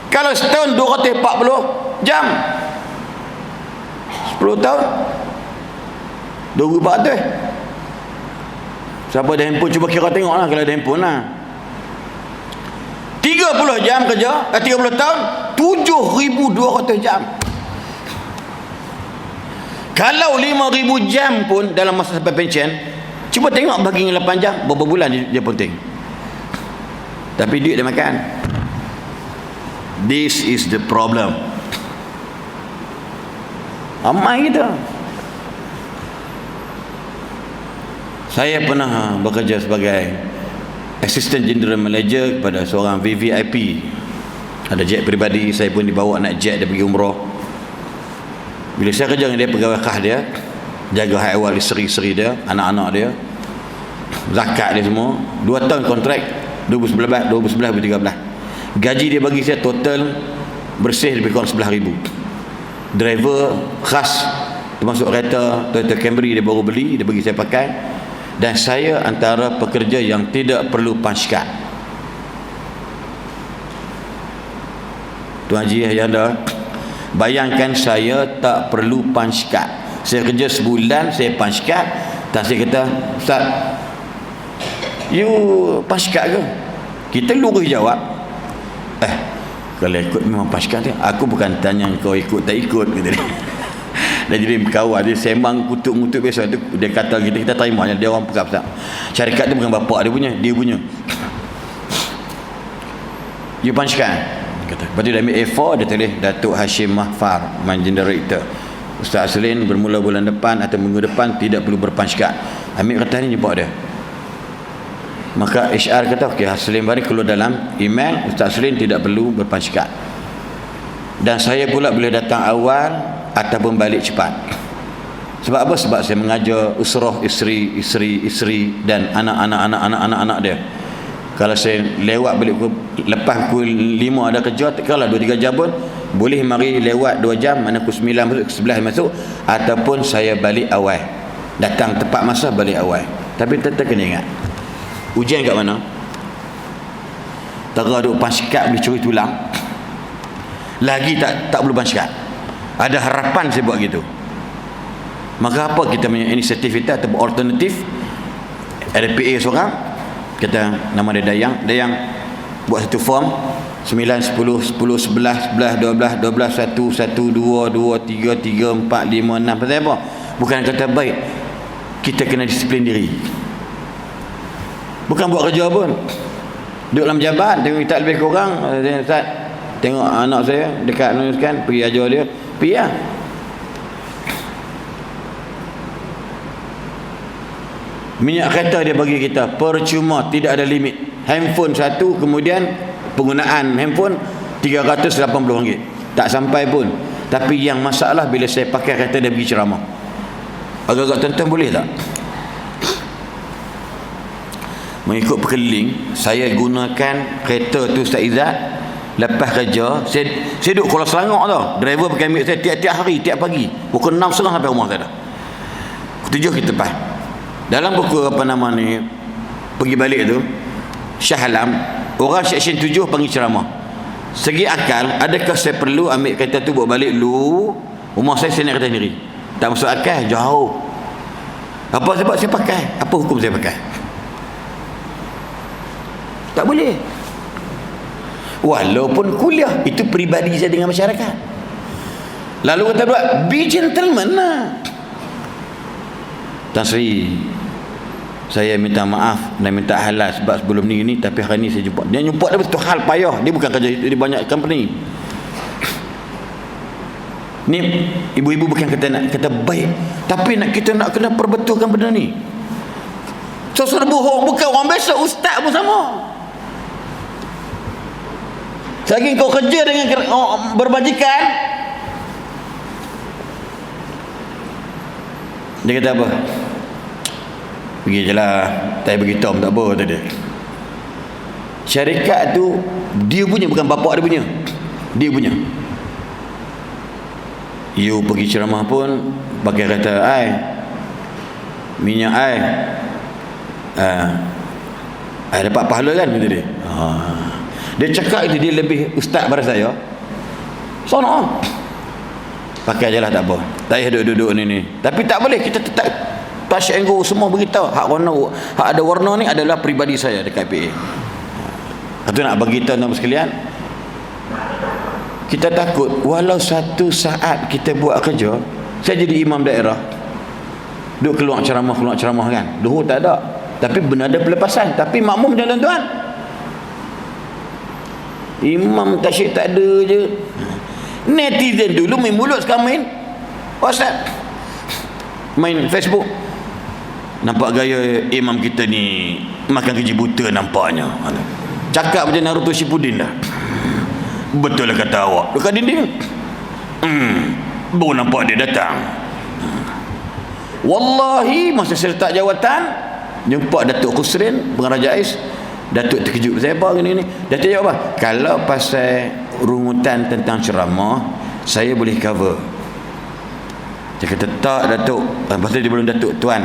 Kalau setahun 240 jam. 10 tahun 2,400. Siapa ada handphone cuba kira tengok lah, kalau ada handphone lah. 30 jam kerja, 30 tahun 7,200 jam. Kalau 5,000 jam pun dalam masa sampai pension, cuba tengok bagi 8 jam, berapa bulan dia penting. Tapi duit dia makan. This is the problem. Ramai kita. Saya pernah bekerja sebagai Assistant General Manager kepada seorang VVIP. Ada jet peribadi, saya pun dibawa nak jet dia pergi umrah. Bila saya kerja dengan dia, pegawai khas dia, jaga hak awal isteri-isteri dia, anak-anak dia, zakat dia semua, 2 tahun kontrak, 2011-2013. Gaji dia bagi saya total bersih lebih kurang 11,000. Driver khas, termasuk kereta Toyota Camry dia baru beli, dia bagi saya pakai. Dan saya antara pekerja yang tidak perlu punch card. Tuan Haji yang ada, bayangkan saya tak perlu punch card. Saya kerja sebulan, saya punch card. Tak, saya kata, Ustaz, you punch card ke? Kita lurus jawab, kalau ikut memang punch card. Aku bukan tanya kau ikut tak ikut, kata dia. Dia jadi kawan, dia sembang kutuk-kutuk biasa tu. Dia kata kita terima, dia orang pegang Ustaz. Syarikat tu bukan bapak dia punya, dia punya. You punch card, kata. Lepas tu dia ambil A4, dia tulis Datuk Hashim Mahfar, Managing Director. Ustaz Aslin bermula bulan depan atau minggu depan tidak perlu berpunch card. Ambil kertas ni jumpa dia. Maka HR kata, okey, Aslin balik keluar dalam email, Ustaz Aslin tidak perlu berpunch card. Dan saya pula boleh datang awal ataupun balik cepat. Sebab apa? Sebab saya mengajar usrah, isteri dan anak-anak dia. Kalau saya lewat balik lepas pukul 5 ada kerja, kalau 2-3 jam pun boleh mari lewat 2 jam, mana pukul 9 masuk, 11 masuk, ataupun saya balik awal, datang tepat masa balik awal. Tapi tetap kena ingat, ujian kat mana? Tera duk pansikat boleh curi tulang, lagi tak boleh pansikat. Ada harapan saya buat gitu. Maka apa kita punya inisiatif kita atau alternatif? Ada PA seorang, kata nama dia Dayang buat satu form 9, 10, 10, 11, 11, 12, 12, 1, 1, 2, 2, 3, 3, 4, 5, 6. Pasal apa? Bukan kata baik, kita kena disiplin diri. Bukan buat kerja pun, duduk dalam jabat, tengok tak lebih kurang, Ustaz, tengok anak saya dekat kan, pergi ajar dia, pergi lah. Minyak kereta dia bagi kita percuma, tidak ada limit. Handphone satu, kemudian penggunaan handphone RM380, tak sampai pun. Tapi yang masalah bila saya pakai kereta dia pergi ceramah. Agak-agak tuan-tuan boleh tak mengikut perkeliling? Saya gunakan kereta tu Ustaz Izzat, lepas kerja saya duduk Kuala Selangor tau, driver pakai ambil saya tiap-tiap hari, tiap pagi pukul 6.30 sampai rumah saya dah. Pukul 7 kita lepas. Dalam buku pergi balik tu, Shah Alam, orang seksyen 7 panggil ceramah. Segi akal, adakah saya perlu ambil kereta tu buat balik dulu rumah saya naik kereta sendiri? Tak masuk akal, jauh. Apa sebab saya pakai? Apa hukum saya pakai? Tak boleh. Walaupun kuliah, itu peribadi saya dengan masyarakat. Lalu kata buat, be gentleman lah. Tan Sri, saya minta maaf dan minta halal sebab sebelum ni tapi hari ni saya jumpa dia ada betul hal payah, dia bukan kerja di banyak company ni. Ibu-ibu bukan kata baik, tapi kita nak kena perbetulkan benda ni. Sosok bohong bukan orang biasa, ustaz pun sama. Selagi kau kerja dengan berbajikan, dia kata apa? Pergi je lah, tak beritahu tak apa, kata dia. Syarikat tu dia punya, bukan bapak dia punya, dia punya. You pergi ceramah pun pakai kata minyak dapat pahala kan, kata dia. Dia cakap itu dia lebih ustaz pada saya. Sono pakai je lah, tak apa, tak payah duduk-duduk ni. Tapi tak boleh, kita tetap touch and go, semua beritahu hak ada warna ni adalah peribadi saya dekat PA. Itu nak bagi tahu tuan-tuan sekalian. Kita takut walau satu saat kita buat kerja, saya jadi imam daerah, duduk keluar ceramah kan, dulu tak ada, tapi benar ada pelepasan, tapi makmum je tuan-tuan. Imam tasyik tak ada je. Netizen dulu main mulut, sekarang main WhatsApp, main Facebook. Nampak gaya imam kita ni makan gaji buta nampaknya. Cakap macam Naruto Shippuden dah. Betul lah kata awak, dekat dinding. Baru nampak dia datang. Wallahi masa saya letak jawatan, jumpa Datuk Khusrin Pengarah Jais. Datuk terkejut, saya apa gini. Datuk jawab apa? Kalau pasal rungutan tentang ceramah, saya boleh cover. Dia kata tak Datuk. Lepas tu dia belum Datuk, tuan,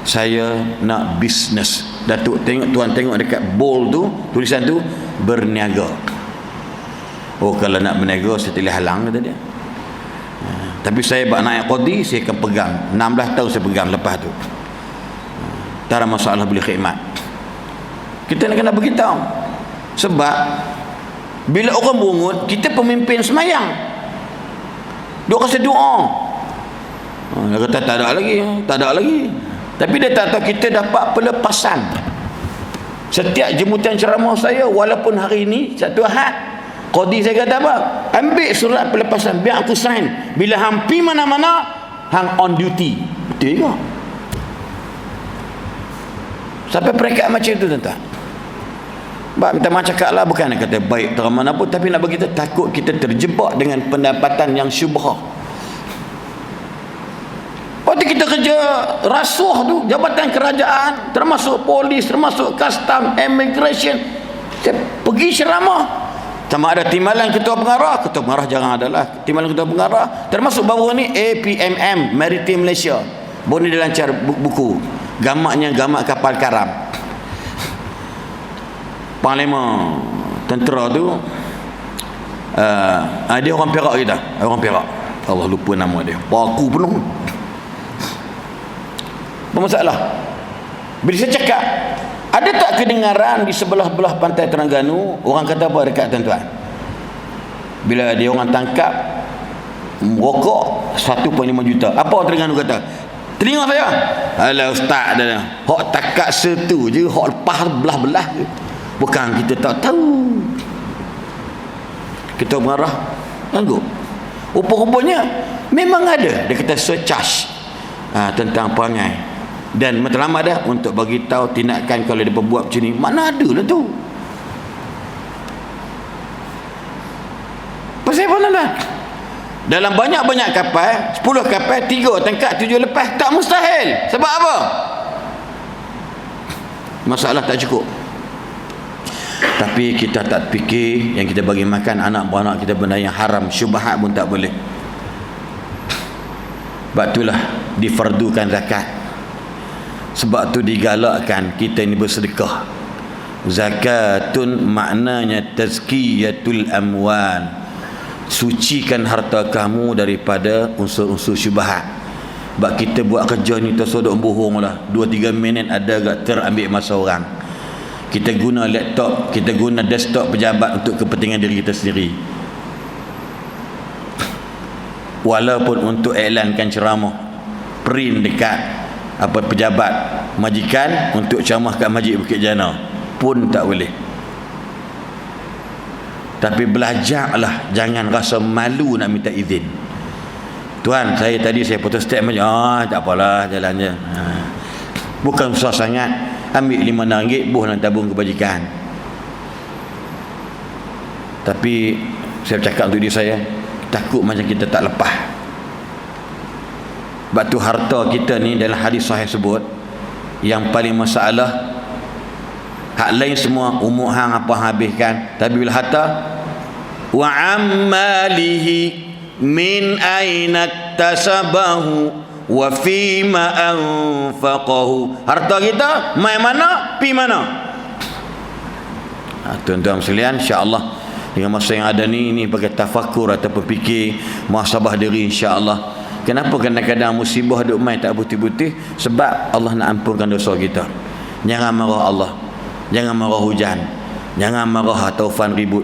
saya nak bisnes. Datuk tengok, tuan tengok dekat bowl tu, tulisan tu, berniaga. Oh, kalau nak berniaga saya tidak halang, kata dia. Tapi saya bak naik qadi, saya akan pegang 16 tahun saya pegang lepas tu. Tak ada masalah, boleh khidmat. Kita nak kena beritahu. Sebab bila orang berungut, kita pemimpin semayang, dia kasi doa. Dia kata tak ada lagi. Tapi dia tak tahu kita dapat pelepasan. Setiap jemputan ceramah saya, walaupun hari ini satu Ahad, qadi saya kata apa? Ambil surat pelepasan, biar aku sign. Bila hang pi mana-mana, hang on duty. Betul ke? Sampai peringkat macam tu, tuan-tuan. Minta maaf cakap lah, bukan nak kata baik terang mana pun, tapi nak bagi kita takut kita terjebak dengan pendapatan yang syubhah. Lepas tu kita kerja rasuah tu, jabatan kerajaan, termasuk polis, termasuk custom, immigration. Saya pergi ceramah, sama ada timbalan ketua pengarah jangan adalah timbalan ketua pengarah, termasuk baru ni APMM, Maritime Malaysia, baru ni dia lancar buku, gamaknya gamak kapal karam. Panglima tentera tu dia orang Perak kita, orang Perak, Allah lupa nama dia, paku penuh. Bermasalah. Bila saya cakap, ada tak kedengaran di sebelah-belah pantai Terengganu orang kata apa dekat tuan-tuan? Bila dia orang tangkap merokok 1.5 juta. Apa orang Terengganu kata? Telinga saya. Alah ustaz dia. Hak takat setu je, hak lepas belah-belah je. Bukan kita tak tahu. Kita marah, anggap. Rupa-rupanya memang ada. Dia kata surcharge tentang perangai. Dan matlamat dah untuk bagi tahu tindakan kalau dia buat macam ni. Mana ada lah tu. Pasal apa nak? Dalam banyak-banyak kapal, 10 kapal, 3 tangkap, 7 lepas, tak mustahil. Sebab apa? Masalah tak cukup. Tapi kita tak fikir yang kita bagi makan anak-beranak kita benda yang haram, syubhat pun tak boleh. Sebab itulah difardukan zakat. Sebab tu digalakkan kita ni bersedekah. Zakatun maknanya tazkiyatul amwal, sucikan harta kamu daripada unsur-unsur syubhat. Sebab kita buat kerja ni tersodok bohong lah, 2-3 minit ada agak terambil masa orang. Kita guna laptop, kita guna desktop pejabat untuk kepentingan diri kita sendiri, walaupun untuk iklankan ceramah, print dekat apa pejabat majikan untuk ceramah kat Masjid Bukit Jana pun tak boleh. Tapi belajarlah, jangan rasa malu nak minta izin. Tuan, saya tadi saya putus statement, tak apalah, jalan je. Bukan susah sangat, ambil RM5 buh dalam tabung kebajikan. Tapi saya cakap untuk diri saya, takut macam kita tak lepas. Sebab tu harta kita ni dalam hadis sahih sebut, yang paling masalah, hak lain semua umur hang apa habiskan, tapi bila harta, wa ammalihi min aina tasabahu wa fima anfaqahu. Harta kita mai mana, pi mana. Tuan-tuan sekalian, insya-Allah dengan masa yang ada ni bagi tafakur atau berfikir, muhasabah diri insya-Allah. Kenapa kadang-kadang musibah duk mai tak putih-putih? Sebab Allah nak ampunkan dosa kita. Jangan marah Allah, jangan marah hujan, jangan marah taufan ribut.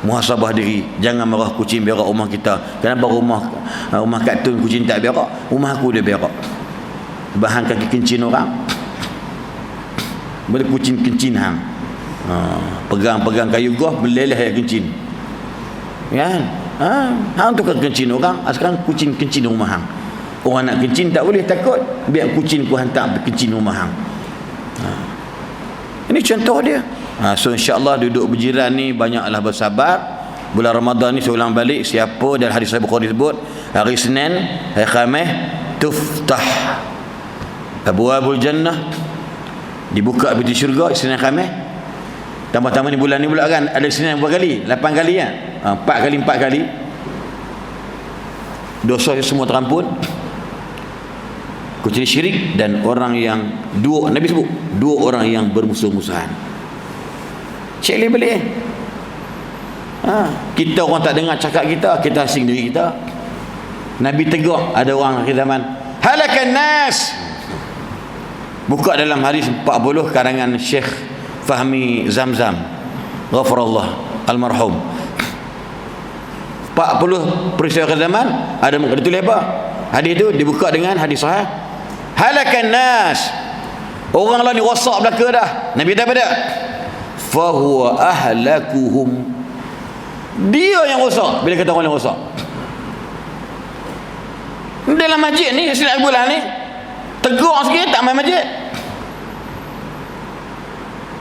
Muhasabah diri, jangan marah kucing berak rumah kita. Kenapa rumah Katun kucing tak berak, rumah aku dia berak? Sebab hang kaki kencing orang, boleh kucing kencing hang. Pegang kayu gah, beleleh air kencing, kan? Hang tu kan kencing orang, sekarang kucing kencing rumah hang. Orang nak kencing tak boleh, takut biar kucing ku hantar kencing rumah hang. Ini contoh dia. So insya-Allah duduk berjiran ni banyaklah bersabar. Bulan Ramadan ni saya ulang balik, siapa dalam hadis Sahih Bukhari sebut hari Senin, hari Khamis tuftah abwabul jannah, dibuka pintu syurga Senin Khamis. Tambah-tambah ni bulan ni pula kan ada Senin berapa kali? 8 kali kan? 4 kali. Dosa semua terampun, kecuali syirik dan orang yang Nabi sebut 2 orang yang bermusuh-musuhan. Cek balik. Kita orang tak dengar cakap kita asing diri kita. Nabi tegur ada orang akhir zaman, halakan nas. Buka dalam hadis 40 karangan Syekh Fahmi Zamzam, ghafarallah almarhum. 40 peristiwa akhir zaman, ada tulis apa? Hadis tu dibuka dengan hadis sahih. Halakan nas. Orang lah ni rosak belaka dah. Nabi kata apa dia? Fa huwa ahlakuhum. Dia yang rosak. Bila kata orang yang rosak, dalam masjid ni silap bulan ni tegur sikit tak main masjid.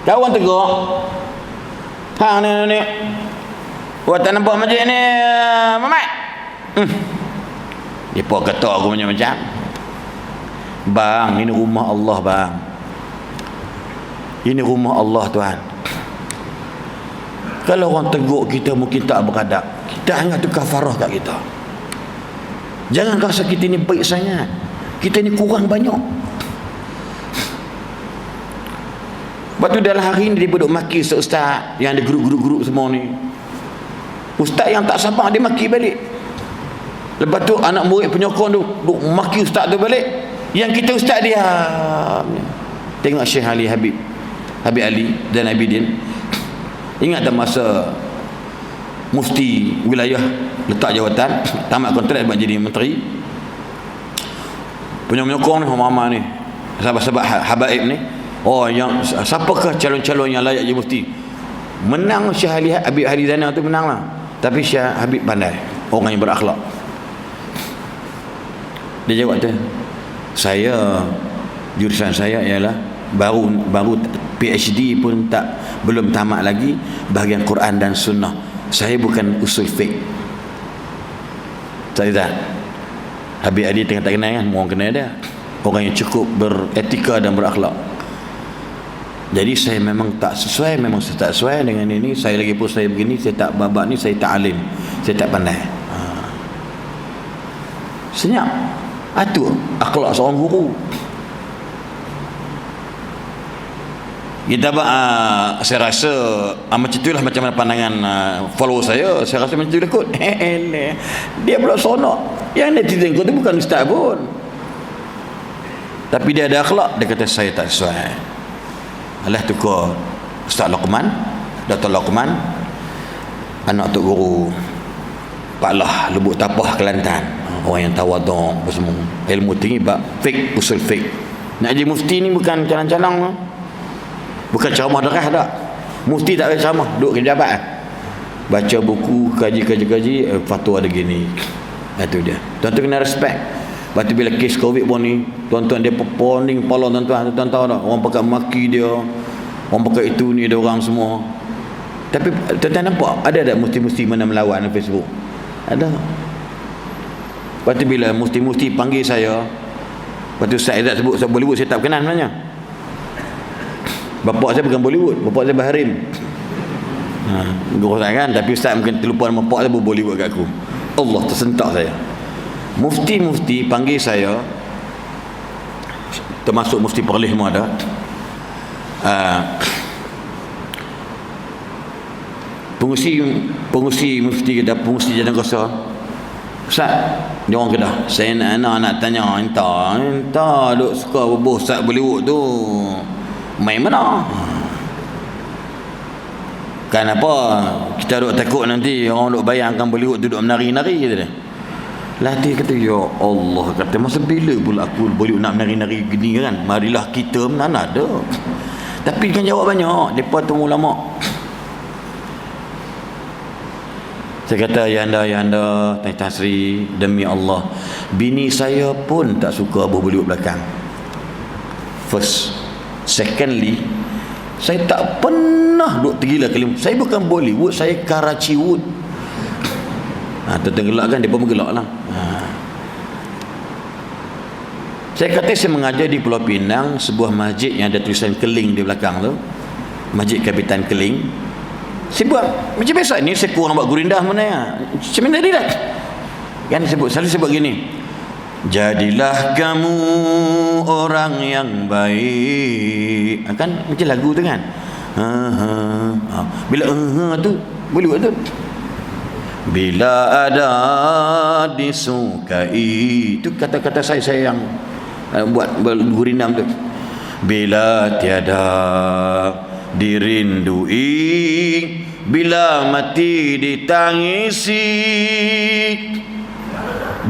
Kawan tegur, hang ni buat tak nampak masjid ni Mamat. Dia pun kata aku macam-macam. Bang, ini rumah Allah bang. Ini rumah Allah tuan. Kalau orang tegur kita mungkin tak beradab, kita anggap tu kafarah kat kita. Jangan rasa kita ni baik sangat, kita ni kurang banyak. Lepas tu dalam hari ni dia duduk maki ustaz yang ada grup-grup semua ni. Ustaz yang tak sabar dia maki balik. Lepas tu anak murid penyokong tu duk maki ustaz tu balik. Yang kita ustaz dia tengok Syekh Ali Habib Ali dan Abidin. Ingat tak masa mufti wilayah letak jawatan, tamat kontrak buat jadi menteri, penyokong ni mama ni, sahabat-sahabat habaib ni, oh yang siapakah calon-calon yang layak jadi mufti? Menang Syekh Ali Habib Harizana tu menang lah. Tapi Syekh Habib pandai, orang yang berakhlak. Dia jawab tu, saya jurusan saya ialah baru PhD pun belum tamat lagi bahagian Quran dan Sunnah. Saya bukan usul fiqh. Saya tak. Habib Ali tengah tak kenal kan, orang kenal dia. Orang yang cukup beretika dan berakhlak. Jadi saya memang tak sesuai, memang saya tak sesuai dengan ini. Saya lagi pun saya begini, saya tak babak ni, saya tak alim, saya tak pandai. Senyap. Itu akhlak seorang guru. Kita saya rasa macam itulah macam mana pandangan follower saya rasa macam itulah kot. Dia pula sonok. Yang netizen kot tu bukan ustaz pun, tapi dia ada akhlak. Dia kata saya tak sesuai. Alah tukar Ustaz Luqman, Dr. Luqman, anak Tok Guru Pak Lah, Lubuk Tapah, Kelantan. Orang yang tawaduk semua, ilmu tinggi, fiqh, usul fiqh. Nak jadi mufti ni bukan calang-calang, bukan ceramah derah tak. Mufti tak ada ceramah, duduk kejabat, baca buku, kaji, fatwa ada gini. Itu dia. Tuan-tuan kena respect. Lepas tu bila kes COVID pun ni, tuan-tuan dia poning kepala tuan-tuan tahu tak, orang pakai maki dia, orang pakai itu ni, ada orang semua. Tapi tuan-tuan nampak ada tak mufti-mufti mana melawan dalam Facebook? Ada. Lepas tu bila mufti-mufti panggil saya, lepas tu Ustaz Izzat sebut Bollywood, saya tak kenal sebenarnya. Bapak saya bukan Bollywood, bapak saya Bahrim. Guru saya kan, tapi Ustaz mungkin terlupa nama bapak saya Bollywood kat aku. Allah, tersentak saya. Mufti-mufti panggil saya, termasuk Mufti Perlis semua ada. Pengusi mufti kita, pengusi Jadang Kosa, Ustaz, dia orang Kedah, saya nak tanya, entah duk suka berbuh Ustaz Bollywood tu main mana? Kenapa kita duk takut nanti orang duk bayangkan Bollywood duduk menari-nari gitu dia. Lah dia kata, ya Allah, kata masa bila pula aku boleh nak menari-nari gini kan? Marilah kita mana ada. Tapi kan jawab banyak depa tu ulama. Saya kata, ya anda Tan Sri, demi Allah, bini saya pun tak suka Bollywood belakang. First. Secondly, saya tak pernah duk tergila kelim. Saya bukan Bollywood, saya Karachi Wood. Tergelak kan, dia pun bergelak lah. Saya kata saya mengajar di Pulau Pinang, sebuah masjid yang ada tulisan Keling di belakang tu, Masjid Kapitan Keling. Saya buat macam biasa ni, saya kurang buat gurindah mana ya. Macam mana tadi dah kan selalu sebut gini, jadilah kamu orang yang baik, kan macam lagu tu kan. Bila tu boleh buat tu. Bila ada disukai, itu kata-kata saya yang buat gurindam tu. Bila tiada dirindui, bila mati ditangisi,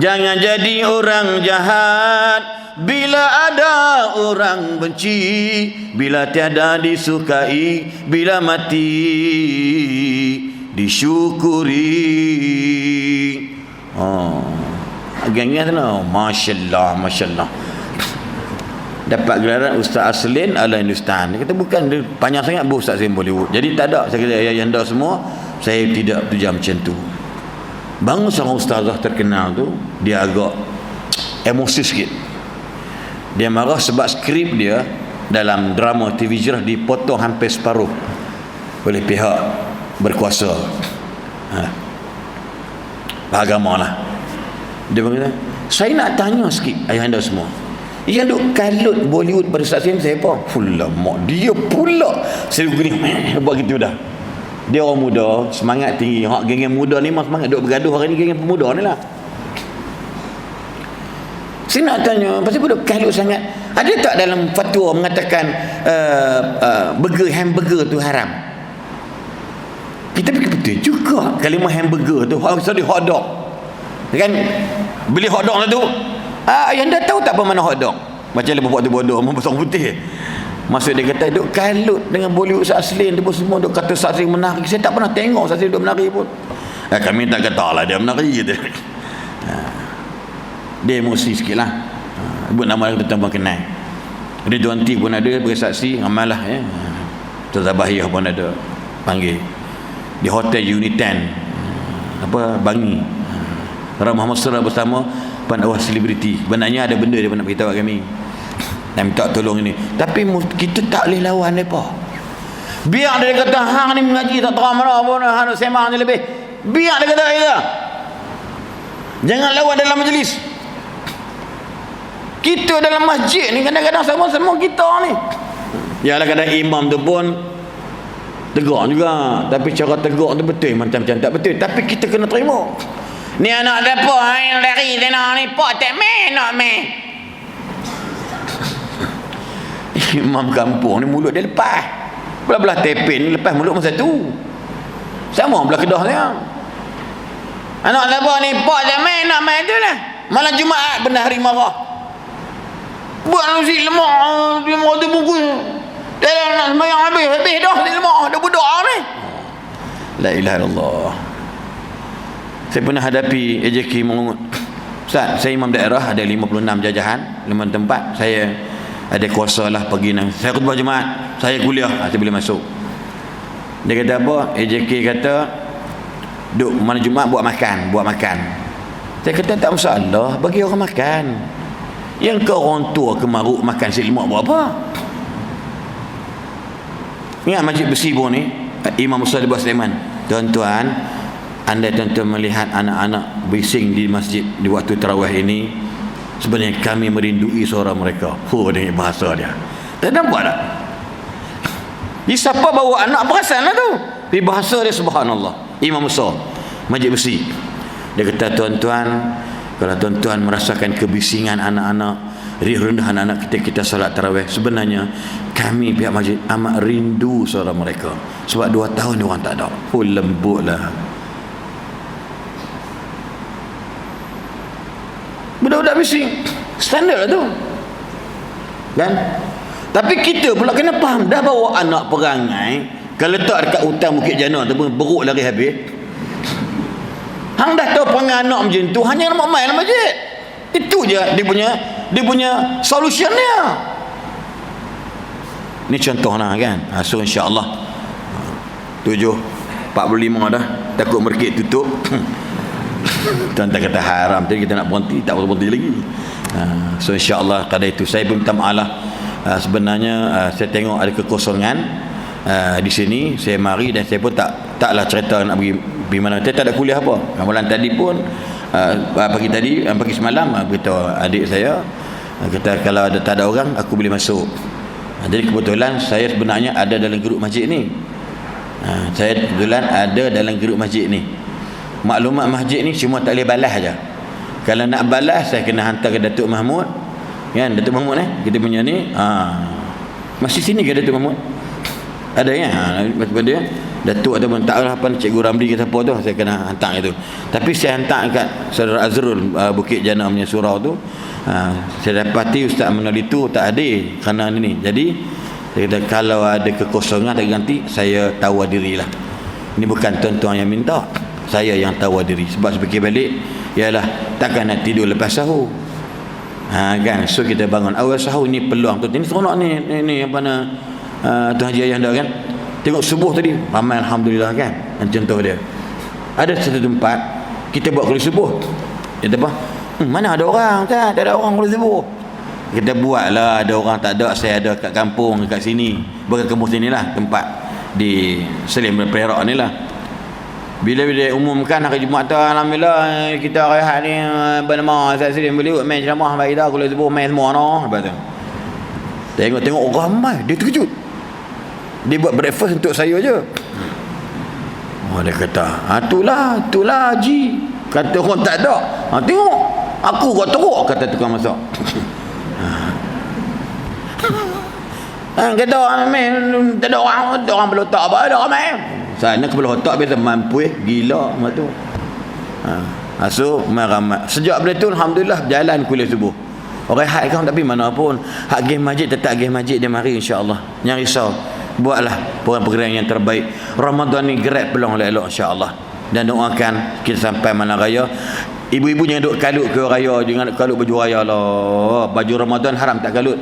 jangan jadi orang jahat bila ada orang benci, bila tiada disukai, bila mati disyukuri. Geng-geng tu lah, masya-Allah. Dapat gelaran Ustaz Aslin ala Hindustan. Dia kata bukan, dia panjang sangat Ustaz Aslin Bollywood. Jadi tak ada. Saya kata ya anda semua, saya tidak tujuan macam tu. Bangun seorang ustazah terkenal tu, dia agak emosi sikit. Dia marah sebab skrip dia dalam drama TV Hijrah dipotong hampir separuh oleh pihak berkuasa. Agama lah. Dia berkata, saya nak tanya sikit ayah anda semua, yang duk kalut Bollywood pada saat ini siapa? Pula mak dia pula. Saya gini buat gitu dah. Dia orang muda, semangat tinggi. Hak geng-geng muda ni memang semangat duk bergaduh hari ni, geng-geng pemuda ni lah. Saya nak tanya, pasal apa duk kalut sangat? Ada tak dalam fatwa mengatakan hamburger tu haram? Kita fikir betul juga kalimah hamburger tu. Sorry, hot dog. Kan beli hot dog lah tu. Yang dah tahu tak apa mana hot dog? Macam lepas buat tu bodoh, membesar putih. Maksud dia kata duk kalut dengan Bollywood Saslin tu semua, duk kata Saslin menari. Saya tak pernah tengok Saslin duk menari pun. Kami tak kata lah dia menari gitu. Dia emosi sikit lah. Sebut nama dia tambah kenal. Ridwan T pun ada bersaksi, amalah ya. Tuan Bahiyah pun ada panggil di hotel Unit 10 Bangi. Orang Muhammad Surah bersama pendakwah selebriti. Benarnya ada benda dia nak beritahu kami dan minta tolong ini, tapi kita tak boleh lawan mereka. Biar dia kata hang ni mengaji tak terang mana pun, hang sembang ni lebih, biar dia kata kita jangan lawan dalam majlis. Kita dalam masjid ni kadang-kadang sama-sama kita ni, yalah kadang imam tu pun tegur juga, tapi cara tegur tu betul macam-macam tak betul, tapi kita kena terima. Ni anak depa yang lari sana ni pak tak nak main. Imam kampung ni mulut dia lepas. Belah-belah tepin ni lepas mulut masa tu. Sama belah Kedah ni. Anak depa ni pak tak nak main tu lah. Malam Jumaat benda hari marah. Buat nasi lemak tu bungkus. Dia nak sembahyang habis dah ni lemak dah budak ni. La ilaha illallah. Saya pernah hadapi AJK Mengungut. Ustaz, saya imam daerah, ada 56 jajahan, 5 tempat. Saya ada kuasa lah pergi saya khutbah Jumaat, saya kuliah, saya boleh masuk. Dia kata apa? AJK kata duk mana Jumaat buat makan. Saya kata tak masalah, bagi orang makan. Yang ke orang tua ke maruk makan si lemak buat apa? Ingat Masjid Besi pun ni, Imam Musa di Bawah Sulaiman. Tuan-tuan, anda tentu melihat anak-anak bising di masjid di waktu tarawih ini, sebenarnya kami merindui suara mereka. Dengan bahasa dia. Tak nampak tak? Siapa bawa anak perasan lah tu. Di bahasa dia subhanallah. Imam Musa, Masjid Besi. Dia kata, tuan-tuan, kalau tuan-tuan merasakan kebisingan anak-anak, rendah anak-anak kita solat tarawih, sebenarnya kami pihak masjid amat rindu suara mereka. Sebab 2 tahun orang tak ada. Lembut lah. Budak-budak bising standard lah tu kan. Tapi kita pula kena faham, dah bawa anak perangai, kalau letak dekat hutan Bukit Jana tu pun beruk lari habis. Hang dah tahu perangai anak macam tu, hanya nak main dalam masjid. Itu je dia punya solution dia. Ni contoh lah kan. So insyaAllah 7:45 dah, takut market tutup. Tuan-tuan kata haram, jadi kita nak berhenti, tak berhenti lagi. So insyaAllah kadar itu saya pun minta maaf lah. Sebenarnya saya tengok ada kekosongan di sini, saya mari dan saya pun taklah cerita nak pergi mana. Saya tak ada kuliah apa. Malam tadi pun pagi semalam beritahu adik saya, kata kalau tak ada orang aku boleh masuk. Jadi kebetulan saya sebenarnya ada dalam grup masjid ni. Saya kebetulan ada dalam grup masjid ni. Maklumat masjid ni cuma tak boleh balas aja. Kalau nak balas saya kena hantar ke Datuk Mahmud. Kan Datuk Mahmud kita punya ni masih sini ke Datuk Mahmud? Ada ya? Macam dia Datuk ataupun tak lah apa Cikgu Ramli ke siapa tu, saya kena hantar itu. Tapi saya hantar kat Saudara Azrul Bukit Jana punya surau tu. Saya dapati Ustaz Menal itu tak hadir kerana ni. Jadi saya kata kalau ada kekosongan tak ganti, saya tawar dirilah. Ini bukan tuan-tuan yang minta, saya yang tawar diri. Sebab saya fikir balik, ialah takkan nak tidur lepas sahur. Kan, so kita bangun awal sahur ni peluang tu. Ini seronok ni apa nak Tuan Haji Ayah dah kan. Tengok subuh tadi ramai alhamdulillah kan. Contoh dia. Ada satu tempat kita buat kuliah subuh. Dia apa? Mana ada orang tak ada orang kuliah subuh. Kita buatlah, ada orang tak ada, saya ada kat kampung, kat sini, bukan kampung sini lah, tempat di Selim Perak ni lah. Bila umumkan hari Jumaat tu, alhamdulillah kita rehat ni bernama Ustaz Selim boleh main ceramah bagi dah kuliah subuh main semua noh. Lepas tu tengok ramai, dia terkejut. Dia buat breakfast untuk saya je. Dia kata, itulah Haji. Kata orang tak ada. Tengok, aku kau teruk, kata tukang masak. Kata orang tak ada orang belotak apa ada ramai. Sana kepala otak biasa mampu gila macam tu. So ramai. Sejak bila tu alhamdulillah berjalan kuliah subuh. Orang hak kan tapi mana pun hak game masjid tetap game masjid dia mari insya-Allah. Jangan risau. Buatlah program yang terbaik. Ramadan ni gerak peluang elok insya-Allah. Dan doakan kita sampai malam raya. Ibu-ibu jangan duk kalut ke raya, jangan duk kalut baju raya lah. Baju Ramadan haram tak kalut.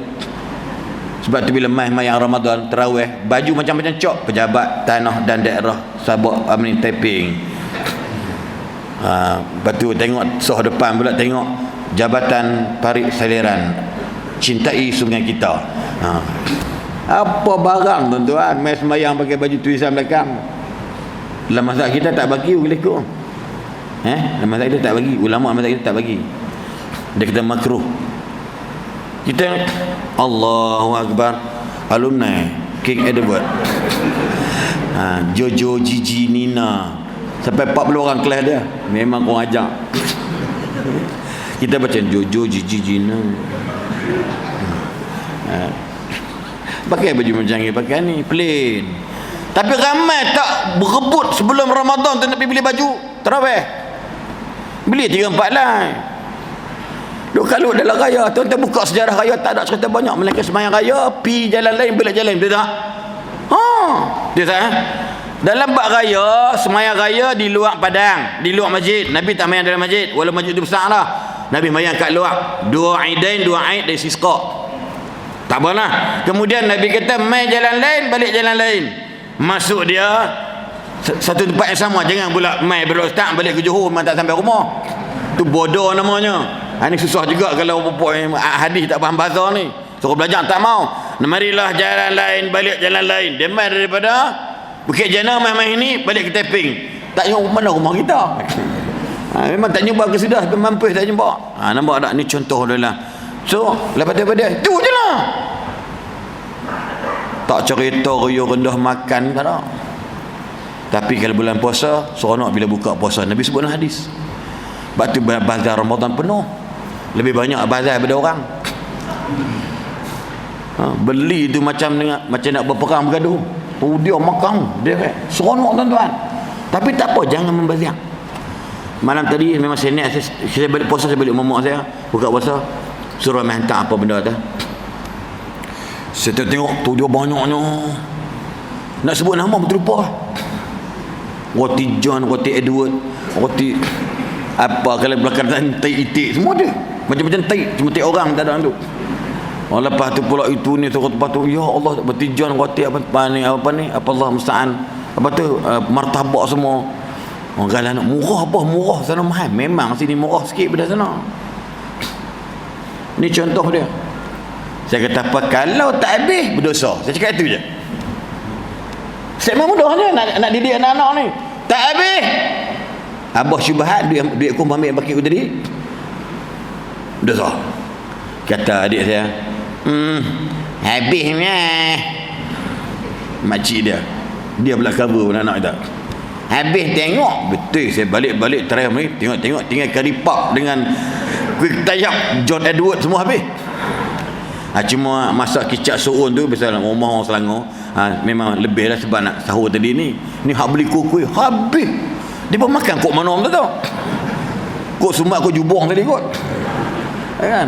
Sebab tu bila mai-mai yang Ramadan tarawih, baju macam-macam cok pejabat tanah dan daerah Sabak Amin Taiping. Lepas tu tengok soh depan pula tengok Jabatan Parit Saliran cintai sungai kita. Apa barang tuan-tuan mai sembahyang pakai baju tulisan belakang. Dalam mazhab kita tak bagi boleh kau. Dalam mazhab kita tak bagi, ulama mazhab kita tak bagi. Dia kata makruh. Kita Allahu Akbar alumni King Edward, Jojo, Gigi, Nina, sampai 40 orang kelas dia. Memang kau ajak. Kita baca Jojo, Gigi, Nina. Pakai baju macam ni, pakai ni plain. Tapi ramai tak berebut sebelum Ramadan tu nak pergi beli baju tarawih. Beli 3-4 lah. Duk kalau dalam raya, tuan-tuan buka sejarah raya tak ada cerita banyak. Melainkan sembahyang raya, pi jalan lain, balik jalan. Betul tak? Betul tak? Dalam bab raya, sembahyang raya di luar padang, di luar masjid. Nabi tak main dalam masjid, walau masjid tu besar lah. Nabi main kat luar. 2 Aidain, 2 Aid dari Sisqa. Tak apa lah. Kemudian Nabi kata, main jalan lain, balik jalan lain. Masuk dia satu tempat yang sama. Jangan pula main Belah Ustaz, balik ke Johor, memang tak sampai rumah. Tu bodoh namanya. Ini susah juga kalau hadis tak faham bahasa ni. Suruh belajar tak mau. Marilah jalan lain, balik jalan lain. Dia main daripada Bukit Jana main-main ni, balik ke Taiping. Tak jumpa mana rumah kita. Memang tak jumpa ke sudah, mampus tak jumpa. Nampak tak? Ni contoh dia lah. So, lepas daripada tu je lah. Tak cerita riuh rendah makan, tak ada. Tapi kalau bulan puasa, seronok bila buka puasa. Nabi sebut dalam hadis. Sebab tu bazar Ramadan penuh. Lebih banyak bazar daripada orang. Beli tu macam nak berperang bergaduh. Dia makan, dia seronok tuan-tuan. Tapi tak apa, jangan membazir. Malam tadi memang saya niat saya balik puasa, saya balik mamak saya buka puasa, suruh main hantar apa benda tu. Saya tengok tu dia banyaknya. Nak sebut nama betul lupa. Roti John, roti Edward, roti apa kalau belakang tai itik semua ada. Macam-macam tai, cuma tai orang tak ada tu. Lepas tu pula itu ni lepas tu ya Allah roti John, roti apa ni apa Allah musta'an. Apa tu martabak semua. Orang kata nak murah apa? Murah sana mahal. Memang sini murah sikit pada sana. Ni contoh dia. Saya kata apa? Kalau tak habis berdosa. Saya cakap itu je. Saya memang mudah je nak didik anak-anak ni. Tak habis. Abah syubhat duit aku ambil baki aku tadi. Dosa. Kata adik saya, habisnya. Makcik dia pula cover anak-anak kita. Habis tengok. Betul, saya balik terakhir ni tengok tinggal karipak dengan quick tayap John Edward semua habis. Cuma masak kicap surun tu biasa rumah orang Selangor. Memang lebih lah sebab nak sahur tadi ni. Ni hak beli kuih habis. Dia pun makan kok mana orang tu. Kok sumat kok jubong tadi kot. Kan?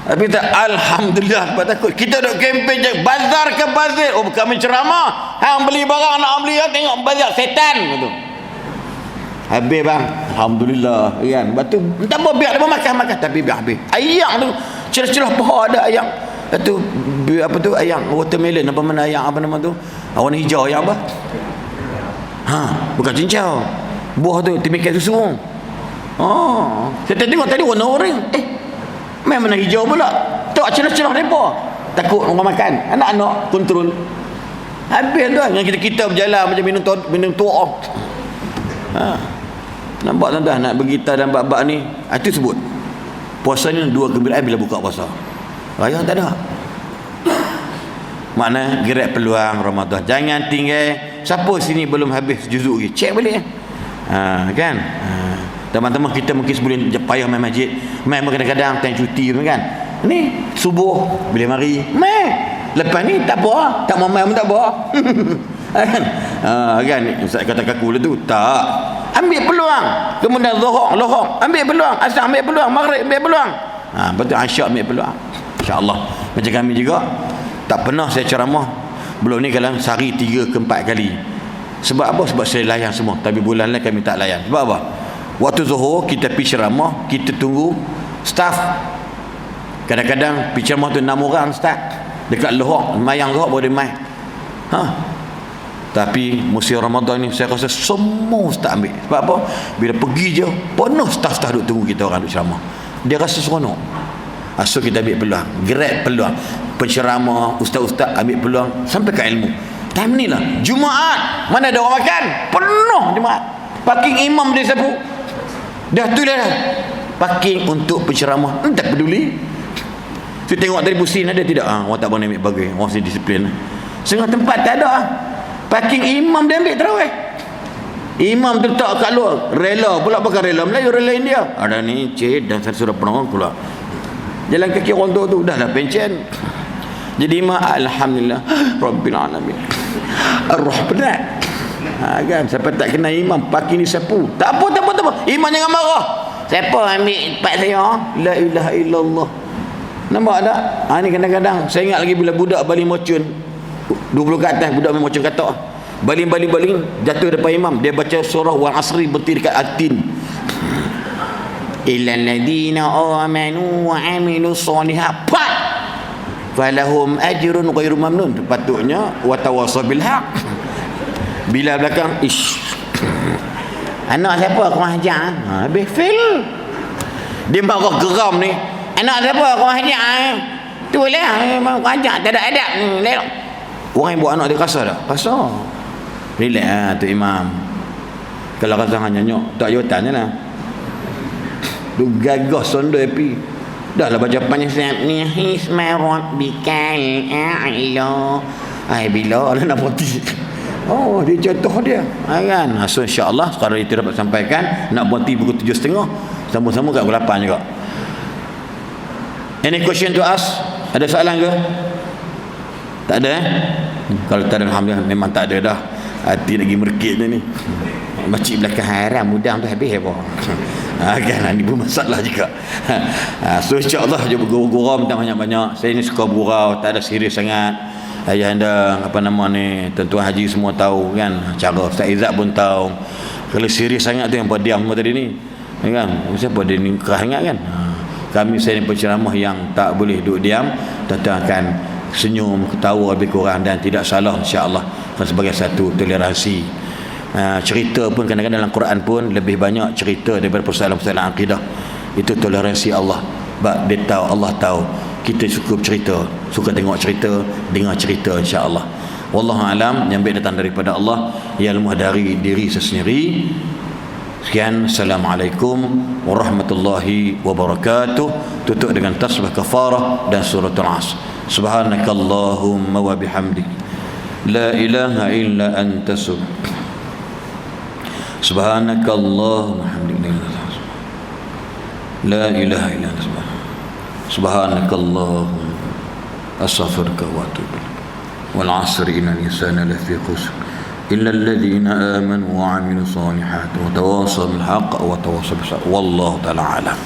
Tapi tak, alhamdulillah sebab takut. Kita duk kempen je bazar ke bazir. Oh kami ceramah. Hang beli barang nak beli tengok bazar setan gitu. Habis bang. Alhamdulillah kan. Batu tak apa biar dia makan tapi biar habis. Ayam tu celah-celah paha ada ayam. Itu apa tu ayam watermelon apa mana ayam apa nama tu? Warna hijau ayam apa? Bukan cincau. Buah tu temikai susu. Saya tengok tadi warna oren. Memang hijau pula. Tak celah-celah mereka. Takut orang makan. Anak-anak kontrol. Habis tu dengan kita berjalan macam minum tua. Nampak tuan-tuan nak bergitar dan bab-bab ni. Itu sebut puasa ni dua kegembiraan bila buka puasa. Raya tak ada. Makna gerak peluang Ramadan. Jangan tinggal. Siapa sini belum habis juzuk lagi? Cek balik. Kan? Teman-teman kita mungkin sebelum payah main masjid. Main kadang-kadang time cuti tu kan. Ni subuh bila mari. Main. Lepas ni tak apa. Tak mau main pun tak apa. Kan? Ustaz kata kaku tu. Tak. Ambil peluang. Kemudian lohong. Ambil peluang. Asar ambil peluang. Maghrib ambil peluang. Betul Aisyah ambil peluang. InsyaAllah. Macam kami juga. Tak pernah saya ceramah. Belum ni kalau sehari 3 ke 4 kali. Sebab apa? Sebab saya layan semua. Tapi bulan lain kami tak layan. Sebab apa? Waktu Zuhur kita pergi ceramah. Kita tunggu staff. Kadang-kadang pergi ceramah tu 6 orang staff. Dekat Lohok. Mayang Lohok boleh main. Tapi musim Ramadan ni saya rasa semua ustaz ambil. Sebab apa? Bila pergi je penuh staff-staff duk tunggu kita orang duk ceramah. Dia rasa seronok. So kita ambil peluang. Grab peluang. Penceramah, ustaz-ustaz ambil peluang sampai ke ilmu. Time ni lah Jumaat. Mana ada orang makan? Penuh Jumaat. Parking imam dia sapu. Dah tu dah. Parking untuk penceramah. Tak peduli. Tu tengok dari pusing ada tidak? Orang tak boleh ambil bagai. Orang mesti disiplin. Setengah tempat tak ada. Parking imam dia ambil terawih. Imam tu letak kat luar. Rela pula, bukan rela Melayu, rela India. Ada ni cik dan saya sudah pernah pula. Jalan kaki orang tu dah lah pencen. Jadi imam alhamdulillah rabbil alamin. Ar-Rahman. Kan siapa tak kenal imam parking ni sapu. Tak apa. Imam jangan marah. Siapa ambil tempat saya? La ilaha illallah. Nampak tak? Ni kadang-kadang saya ingat lagi bila budak baling mocun 20 ke atas, budak main mocun katak. Baling jatuh depan imam. Dia baca surah wal asri berhenti dekat atin. Illal ladina amanu wa amilus solihat falahum ajrun ghairu mamnun. Patutnya wa tawasaw bil haq. Bila belakang anak siapa kau hajar? Habis fail. Dia marah geram ni. Anak siapa kau hajar? Tu lah memang kau hajar tak ada adab ni. Orang yang buat anak dia kasar tak? Kasar. Relax tu imam. Kalau kasar hanya nyok tak jawatan je lah. Tu gagah sondo happy. Dah lah baca panjang siap ni hisma rabbikal a'la. Bila lah nak berhenti. Dia contoh dia. Kan? So insyaAllah sekarang itu dapat sampaikan. Nak berhenti pukul 7.30. Sambung-sambung kat pukul 8 juga. Any question to ask? Ada soalan ke? Tak ada Kalau tak ada alhamdulillah. Memang tak ada dah. Hati lagi merkit je ni. Makcik belakang haram udang tu habis apa? Kan ni pun masalah juga. So insyaAllah je bergurau minta banyak-banyak. Saya ni suka bergurau, tak ada serius sangat. Ayah anda tuan-tuan haji semua tahu kan, cara Ustaz Izzat pun tahu. Kalau serius sangat tu yang berdiam semua tadi ni kan, siapa dia ni kerah sangat kan. Kami saya ni penceramah yang tak boleh duduk diam. Tuan-tuan akan senyum, ketawa lebih kurang dan tidak salah insyaAllah. Sebagai satu toleransi. Cerita pun kadang-kadang dalam Quran pun lebih banyak cerita daripada persoalan-persoalan akidah. Itu toleransi Allah. Sebab dia tahu, Allah tahu kita cukup cerita, suka tengok cerita, dengar cerita insya-Allah. Wallahu alam, yang baik datang daripada Allah, yang lemah dari diri sesendiri. Sekian, assalamualaikum warahmatullahi wabarakatuh. Tutup dengan tasbih kafarah dan suratul Asr. Subhanakallahumma wa bihamdik la ilaha illa anta subhanakallahumma hamdika la ilaha illa anta subhanakallahumma astaghfiruka wa atubu ilaik. Wal 'asri innal insana lafi khusr illa alladhina amanu wa 'amilus solihati wa tawassaw bil haqq wa tawassaw bis sabr. Wallahu ta'ala a'lam.